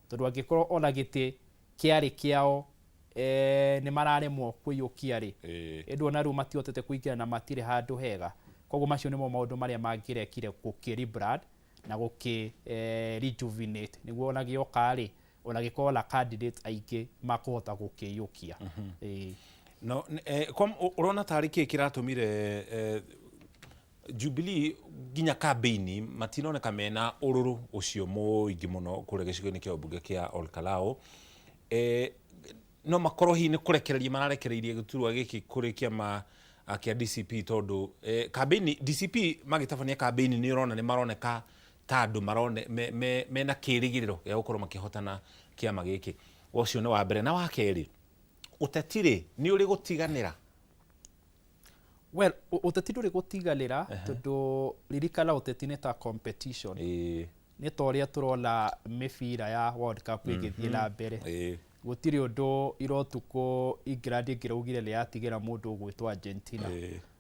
tondu angikorwo ona giti kiari kiao ni mararemwo kuiyukia ri endu ona riu matihotete kuingirana matire handu hega koguo macio nimo maundu maria mangirekire gukiri brand na guki rejuvenate niguo ona gioka ri ona gikorwo na candidate aingi makuhota gukiyukia no urona tariki kiratumire Jubilee ginya campaign matinoneka mena ururu ucio muingi muno kure gicigo-ini kia bunge kia Ol Kalou no makorwo hi ni kurekereria mararekereirie guturwa giki kuri kiama kia DCP tondu campaign DCP magitabania campaign ni urona ni maroneka tandu marone mena kirigiriro ya gukorwo makihotana kiama giki ucio ni wa mbere na wa keri utetire ni uri gutiganira well utetire uri gutiganira tondu ririkana utetine ta competition ni toria turona mifira ya World Cup igithie na mbere gutiri undu irotuko England ngiraugire ni yatigira mundu gwitwa Argentina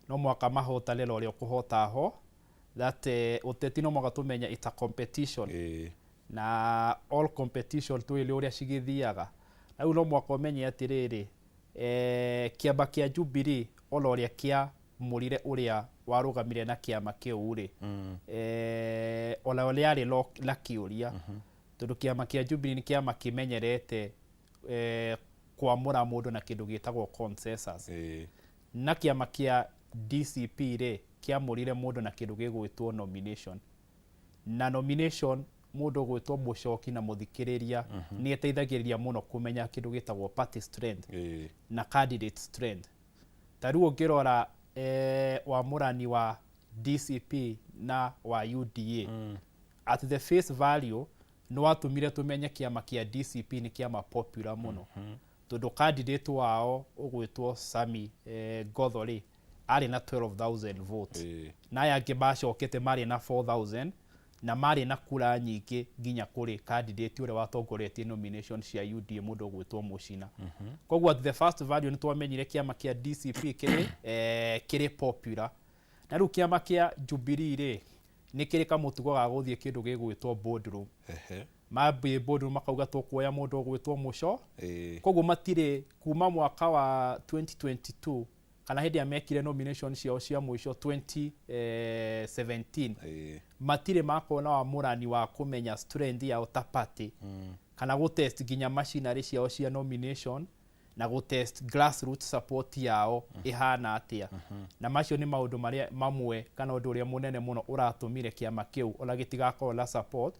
no mwaka mahotane lorio kuhota ho that utetino mwaka tumenya it's a competition na all competition tu ile uria cigithiaga na no mwaka umenye atiriri kiamba kia Jubilee oloria kia murire uria warugamire na kiama kiu ri ola olia ri la kiuria tondu kiama kia Jubilee ni kiama kimenyerete kwamura mundu na kindu gitagwo consensus na kiama kia DCP ri kiamurire mundu na kindu gigwitwo nomination na nomination mundu gwitwo mucoki na muthikiriria ni eteithagiriria muno kumenya kindu gitagwo party strength na candidate strength tariu ungirora wamurani wa DCP na wa UDA at the face value no watumire tumenye kiama kia DCP ni kiama popular muno tondu candidate wao ugwitwo Sami Gothori ari na 12,000 votes na yangi bacokete mari na 4,000 na mari na kura nyingi nginya kuri candidate ure watongoretie nomination cia UDA mundu gwitwo Mucina koguo at the first value ni twamenyire kiama kia DCP kiri popular na riu kiama kia Jubilee ri ni kiri kamutugo ga guthie kindu gigwitwo boardroom mabe boardroom makauga tukuoya mundu gwitwo Muco koguo matire kuma mwaka wa 2022 kana hindi amekire nomination ciao cia mwisho 2017 matire makona wa murani wa kumenya strength ya utapati kana gå test nginya machinery ciao cia nomination na gå test grassroots support yao ihana atia na macio ni maundu maria mamwe kana undu uria munene muno uratumire kiama kiu ona gitigakorwo la support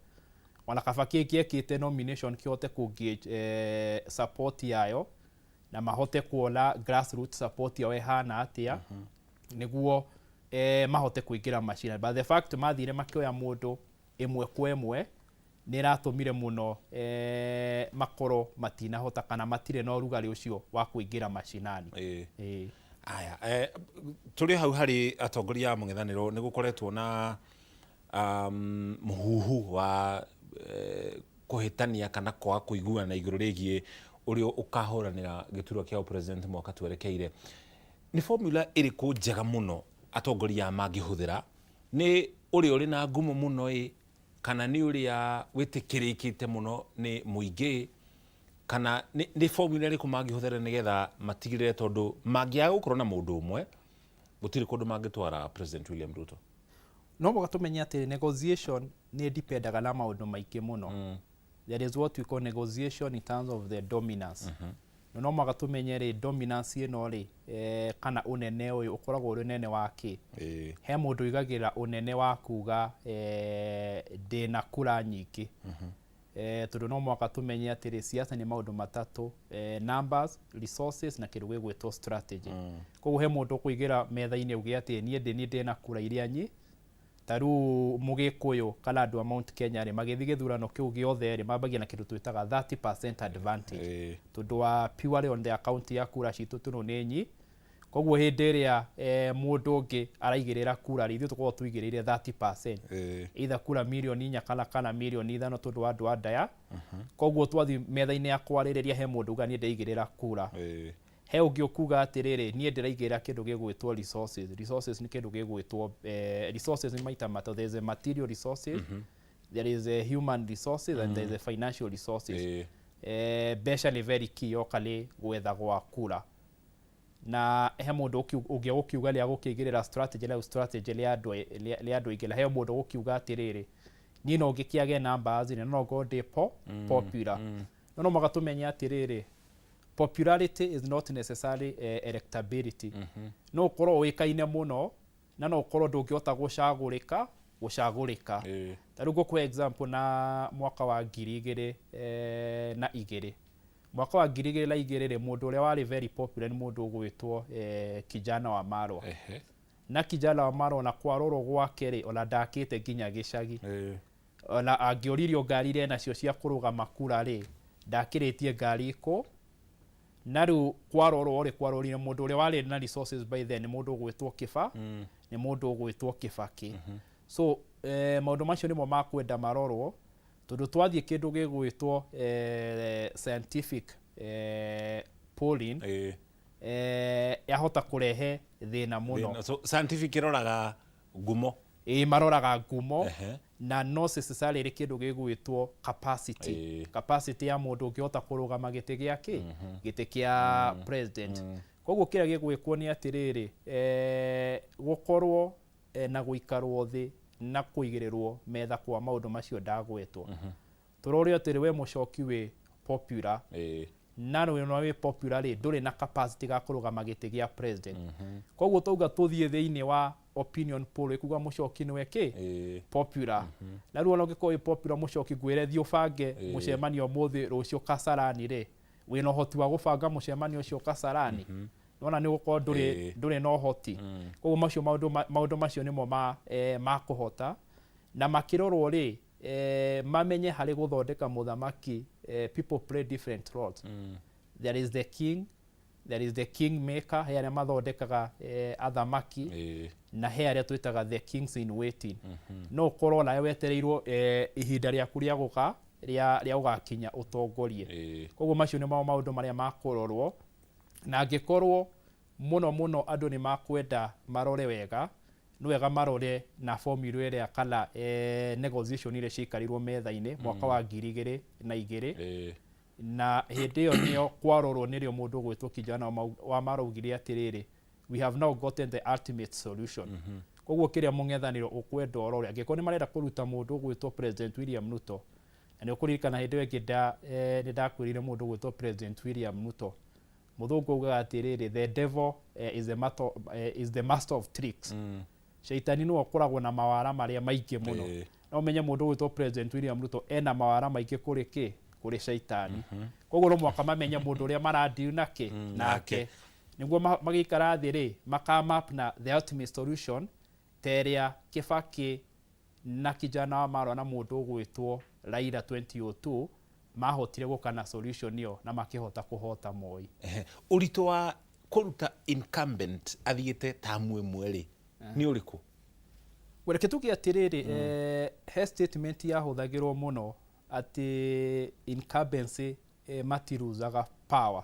ona kaba kiekite nomination kihote ku gauge support yayo na mahote kuola grassroots support yao ihana atia niguo mahote kuingira machinery but the fact mathire makioya mundu imwe kwa imwe nä ratumire muno makoro matinahota kana matire na rugari ucio wa kuingira macinani aya turi hau hari atongoria mung'ethaniro ni gukoretwo na muhuhu wa kuhitania kana kwa kuiguana iguru rigie urio ukahuranira giturwa kia president mwaka twerekeire ni formula iriku njega muno atongoria mangihuthira ni uri na ngumo muno kana ni uria witikirikite muno ni muingi kana ni formula iriku mangihuthira nigetha matigirire tondu mangiaga gukorwo na mundu umwe gutiri kundu mangitwara president William Ruto no moga tumenya ati negotiation ni dependaga na maundu maingi muno there is what we call negotiation in terms of the dominance no moga tumenye ri dominance ino ri kana unene uyu ukoragwo uri nene waki he mundu igagira unene wa kuga ndina kura nyingi tondu no moga tumenye ati ri siasa ni maundu matatu numbers resources na kindu gigwitwo strategy koguo he mundu kuigira metha-ini ugi ati nie ndina kura iria nyi taru mugikuyu kana andu a Mount Kenya ri magithi githurano kiu giothe ri mambagia na kindu twitaga 30% advantage tondu wa purely on the account ya kura citu tuno ni nyi koguo hindi ria mundu ungi araigirira kura ri ithu tukorwo tuigirire 30% either kura milioni 4 kana milioni 5 tondu wa andu andaya koguo twathi metha-ini ya kwaririria he mundu uga ni ndeigirira kura he ungi ukuga atiriri nie ndiraigirira kindu gigwitwo resources ni kindu gigwitwo resources ni maita mato there is a material resources there is a human resources and there is a financial resources besha ni very key okali gwetha gwa kura na he mundu ungi ukiuga ria gukigirira strategy lia andu ingila he mundu ukiuga atiriri ni no ngikiage numbers ni no go de popular no moga tumenya atiriri popularity is not necessarily electability no ukorwo wikaine muno na no ukorwo ndungihota gucagurika taru kwa example na mwaka wa 2002 mwaka wa 2002 ri mundu uria wari very popular ni mundu ugwitwo kijana wa Marwa na kijana wa Marwa na kwarorwo gwake ri ona ndakite nginya gicagi ona angioririo ngari ire nacio cia kurugama kura ri ndakiritie ngari iko na riu kwarorwo ri kwarorire mundu uria wari na resources by then ni mundu ugwitwo Kiba ni mundu ugwitwo Kibaki so maundu macio nimo makwenda marorwo tondu twathie kindu gigwitwo scientific polling yahota kurehe thina muno so scientific iroraga ngumo maroraga ngumo na no necessarily kindu gigwitwo capacity ya mundu ngihota kurugama giti giake giti kia president koguo kira gigwikwo ni atiriri gukorwo na guikarwo thi na kuigirirwo metha kwa maundu macio ndagwetwo turori atiri we mucoki we popular na no we popular ri nduri na capacity ga kurugama giti gia president koguo tuga tuthie thiini wa opinion poll ikuga mucoki ni weke popular na ruo no giko popular mucoki gwire thio bange mucemanio muthi rucio Kasarani ri wina hoti wa gubanga mucemanio ucio Kasarani nona ni gukorwo nduri no hoti koguo macio maundu macio nimo ma kuhota na makirorwo ri mamenye hari guthondeka muthamaki people play different roles there is the king, there is the kingmaker he aria mathondekaga athamaki na he aria twitaga the kings in waiting no ukorwo nawe wetereirwo ihinda riaku ria guka ria ugakinya utongorie koguo macio ni maundu maria makurorwo na angikorwo muno andu ni makwenda marore wega ni wega marore na formula iria kana negotiation ile cikarirwo metha-ini mwaka wa 2002 na hindi iyo niyo kwarorwo nirio mundu gwitwo kijana wa maraugire atiriri we have now gotten the ultimate solution koguo kiria mung'ethaniro ukwenda orore angiko ni marenda kuruta mundu gwitwo president William Ruto na ukuririkana hindi ĩngĩ nĩ ndakwĩrire mũndũ gwĩtwo President William Ruto mũthũngũ augaga atĩrĩrĩ the devil is the master of tricks. Shaitani no akoragwo na mawara marĩa maingĩ mũno no menye mũndũ gwĩtwo President William Ruto ena mawara maingĩ kũrĩ shaitani koguo no mwaka mamenye mũndũ ũrĩa marandiu nake niguo magĩikara thĩ rĩ makamap na the ultimate solution teria Kibaki na kijana wa marwa na mũndũ gwĩtwo Raila 2002 mahotire gũkana solution ĩyo na makĩhota kũhota Moi. Ũritũ wa kũruta incumbent athiĩte tamu ĩmwe rĩ nĩ ũrĩkũ? Reke tuge atĩrĩrĩ he statement yahũthagĩrwo mũno atĩ incumbency matiruzaga power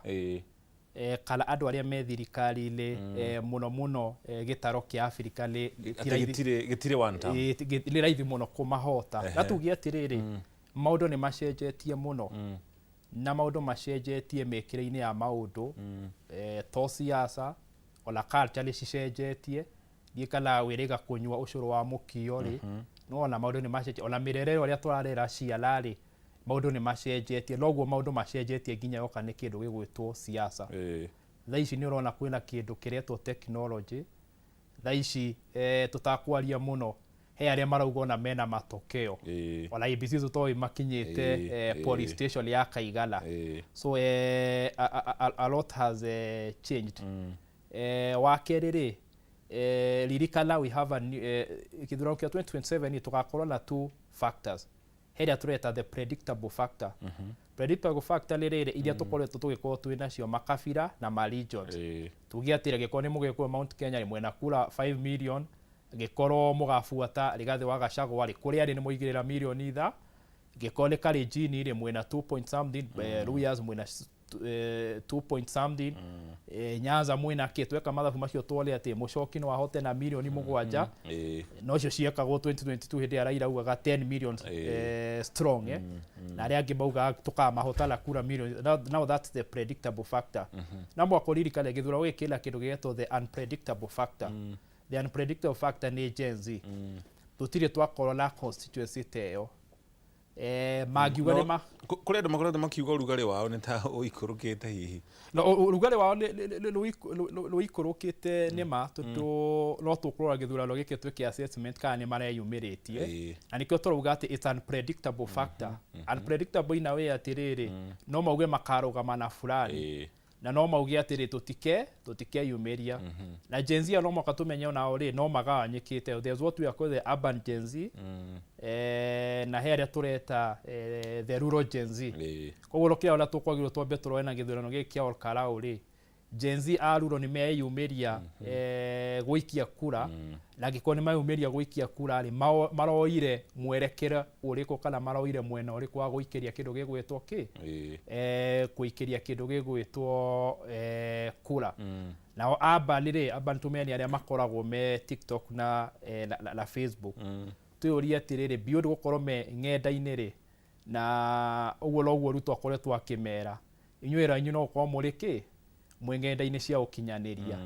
kana andũ arĩa me thirikari-inĩ mũno gĩtaro kĩa Afrika gĩtirĩ one term nĩ raithi mũno kũmahota na tuge atĩrĩrĩ maũndũ nĩ macenjetie mũno na maũndũ macenjetie mĩkĩre-inĩ ya maũndũ to siasa ona culture nĩ cicenjetie gĩkala wĩrĩga kũnyua ũcũrũ wa mũkio rĩ no ona maũndũ nĩ macenjetie ona mĩrerere ũrĩa tũrarera ciana rĩ maũndũ nĩ macenjetie noguo maũndũ macenjetie nginya yoka nĩ kĩndũ gĩgwĩtwo siasa. Thaa ici nĩ ũrona kwĩna kĩndũ kĩretwo technology thaa ici tũtakwaria mũno he arĩa marauga ona mena matokeo ona IBC tũtoĩ makinyĩte police station ya Kaigala so a lot has changed. Wa kerĩ rĩ ririkana we have gĩthurano kĩa 2027 tugakorwo na two factors heria tureta the predictable factor. Predictable factor nĩ rĩrĩ iria tũkoretwo tũgĩkorwo twĩ nacio makabira na ma regions tuge atĩra gĩkorwo nĩ mũgĩkũyũ Mount Kenya rĩ mwena kura 5 million gĩkorwo mũgabuata Rigathĩ wa Gachagua rĩ kũrĩa arĩ nĩ mũigĩrĩra milioni itha gĩkorwo nĩ Kalenjin rĩ mwena 2 point something Ruyas mwena 2 point something Nyanza mwena kĩ tweka mathabu macio twole atĩ Mũchoki no ahote na milioni mũgwanja no cio ciekagwo 2022 hĩndĩ ya Raila augaga 10 million strong na arĩa angĩ mauga tũkamahota na kura million. Now that's the predictable factor. Na mwako ririkane gĩthurano gĩkĩ kĩna kĩndũ gĩgetwo the unpredictable factor. The unpredictable factor nĩ Gen Z tũtirĩ twakorwo na constituency teyo magiuga nĩ kũrĩ andũ makoretwo makiuga ũrugarĩ wao nĩ ta ũikũrũkĩte hihi no ũrugarĩ wao nĩ ũikũrũkĩte nĩ ma tondũ no tũkũrora gĩthurano gĩkĩ twĩke assessment kana nĩ mareyumĩrĩtie na nĩkĩo tũrauga atĩ it's unpredictable factor. Unpredictable in a way atĩrĩrĩ no mauge makarũgama na fulani na no mauge atĩrĩ tũtikeyumĩria na Gen Z no mwaka tũmenye onao rĩ no magawanyĩkĩte. There's what we are called the urban Gen Z na he arĩa tũreta the rural Gen Z. Koguo kĩrĩa ona tũkwagĩrwo twambe tũroe na gĩthurano gĩkĩ kĩa Ol Kalou rĩ Gen Z a rural nĩ meyumĩria gũikia kura na gĩkorwo nĩ meyumĩria gũikia kura rĩ maroire mwerekera ũrĩkũ kana maroire mwena ũrĩkũ wa gũikĩria kĩndũ gĩgwĩtwo gũikĩria kĩndũ gĩgwĩtwo kura. Nao urban rĩ urban tũmenya arĩa makoragwo me TikTok na Facebook twĩũria atĩrĩrĩ beyond gũkorwo me ng'enda-inĩ rĩ na ũguo noguo Ruto akoretwo akĩmera inyuĩ ranyu no gũkorwo mũrĩ ng'enda-inĩ cia ũkinyanĩria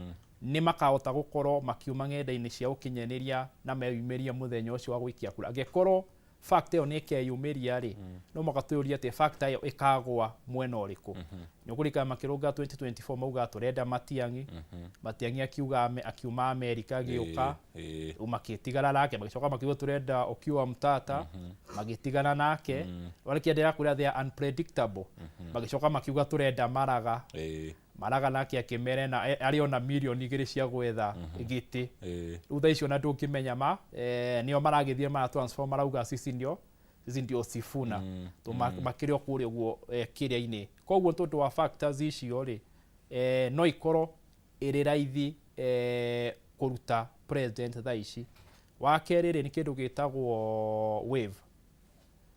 nĩ makahota gũkorwo makiuma ng'enda-inĩ cia ũkinyanĩria na meyumĩria mũthenya ũcio wa gũikia kura. Angĩkorwo fact ĩyo nĩ ĩkeyumĩria rĩ no mũhaka twĩũrie atĩ fact ĩyo ĩkagwa mwena ũrĩkũ. Nĩ ũkũririkana makĩrũnga 2024 mauga tũrenda Matiang'i akiuma Amerika agĩũka makĩtigana nake magĩcoka makiuga tũrenda Okiya Mtata magĩtigana nake kĩenderea kũrĩa they are unpredictable magĩcoka makiuga tũrenda Maraga nake akĩmere na arĩ ona milioni 2 cia gwetha gĩtĩ rĩu thaa icio na ndũngĩmenya nĩo maragĩthiĩ mara transform marauga sisi ndio Sifuna makĩrĩ o kũrĩa guo kĩrĩa-inĩ. Koguo tondũ wa factors icio rĩ no ikorwo ĩrĩ raithi kũruta president thaa ici. Wa kerĩ rĩ nĩ kĩndũ gĩtagwo wave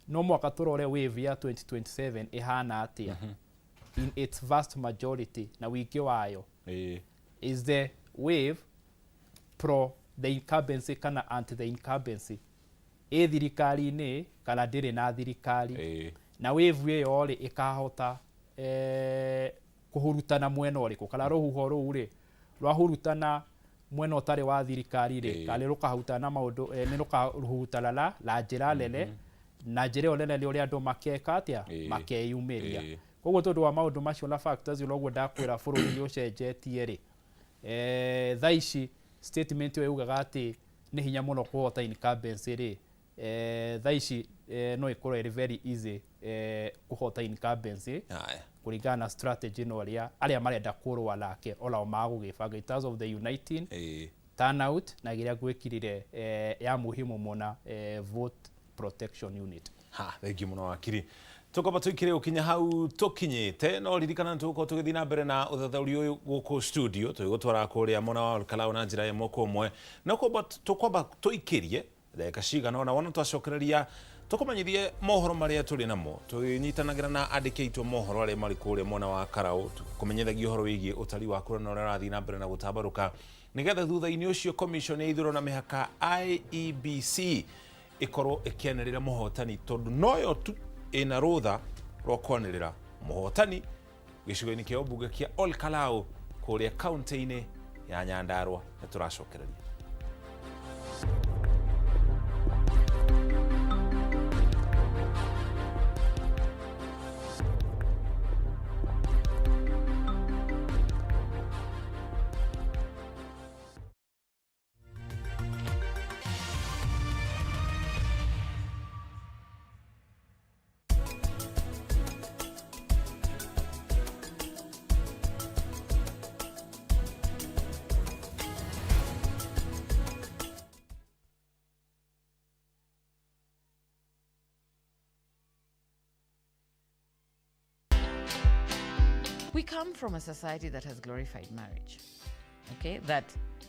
no mwaka tũrore wave ya 2027 ĩhana atĩa in its vast majority na wiki wayo is the wave pro the incumbency kana anti the incumbency thirikari-inĩ kana ndĩrĩ na thirikari na wave ĩyo rĩ ĩkahota kũhurutana mwena ũrĩkũ kana rũhuho rũu rĩ rwahurutana mwena ũtarĩ wa thirikari rĩ kana rũkahutana na maũndũ nĩ rũkahutana na njĩra nene na njĩra ĩyo nene nĩ ũrĩa andũ makeka atĩa makeyumĩria koguo tondũ wa maũndũ macio na factors ũguo ndakwĩra bũrũri nĩ ũcenjetie rĩ thaa ici statement ĩyo yugaga atĩ nĩ hinya mũno kũhota incumbency rĩ thaa ici no ikorwo ĩrĩ very easy kũhota incumbency kũringana na strategy no arĩa marenda kũrũa nake onao magũgĩbanga in terms of the uniting turnout na gĩrĩa gwĩkirire ya muhimu mũna vote protection unit. Thengi mũno wakiri tukoba tuikire ukinya hau tukinyite no ririkana tuko tugithii na mbere na ũthathaũri ũyũ gũkũ studio twĩgũtwara kũrĩa mwena wa Ol Kalou na njĩra ĩmwe kwa ĩmwe no tukwamba tuikirie ndagĩka cigana ona wona twacokereria tukumenyithie mohoro marĩa tũrĩ namo tũnyitanagĩra na andĩki aitũ mohoro arĩa marĩ kũrĩa mwena wa Kalou kũmenyithagia ũhoro wĩgiĩ ũtari wa kũra na ũrĩa ũrathiĩ na mbere na gũtambarũka nĩgetha thutha-inĩ ũcio commission ya ithurano na mĩhaka IEBC ikorwo ĩkĩanĩrĩra mũhotani tondũ noyo tu ina rutha rwa kwanĩrĩra mũhotani gĩcigo-inĩ kĩa ũmbunge kĩa Ol Kalou kũrĩa kaunti-inĩ ya Nyandarua nĩ tũracokereria. We come from a society that has glorified marriage, okay? That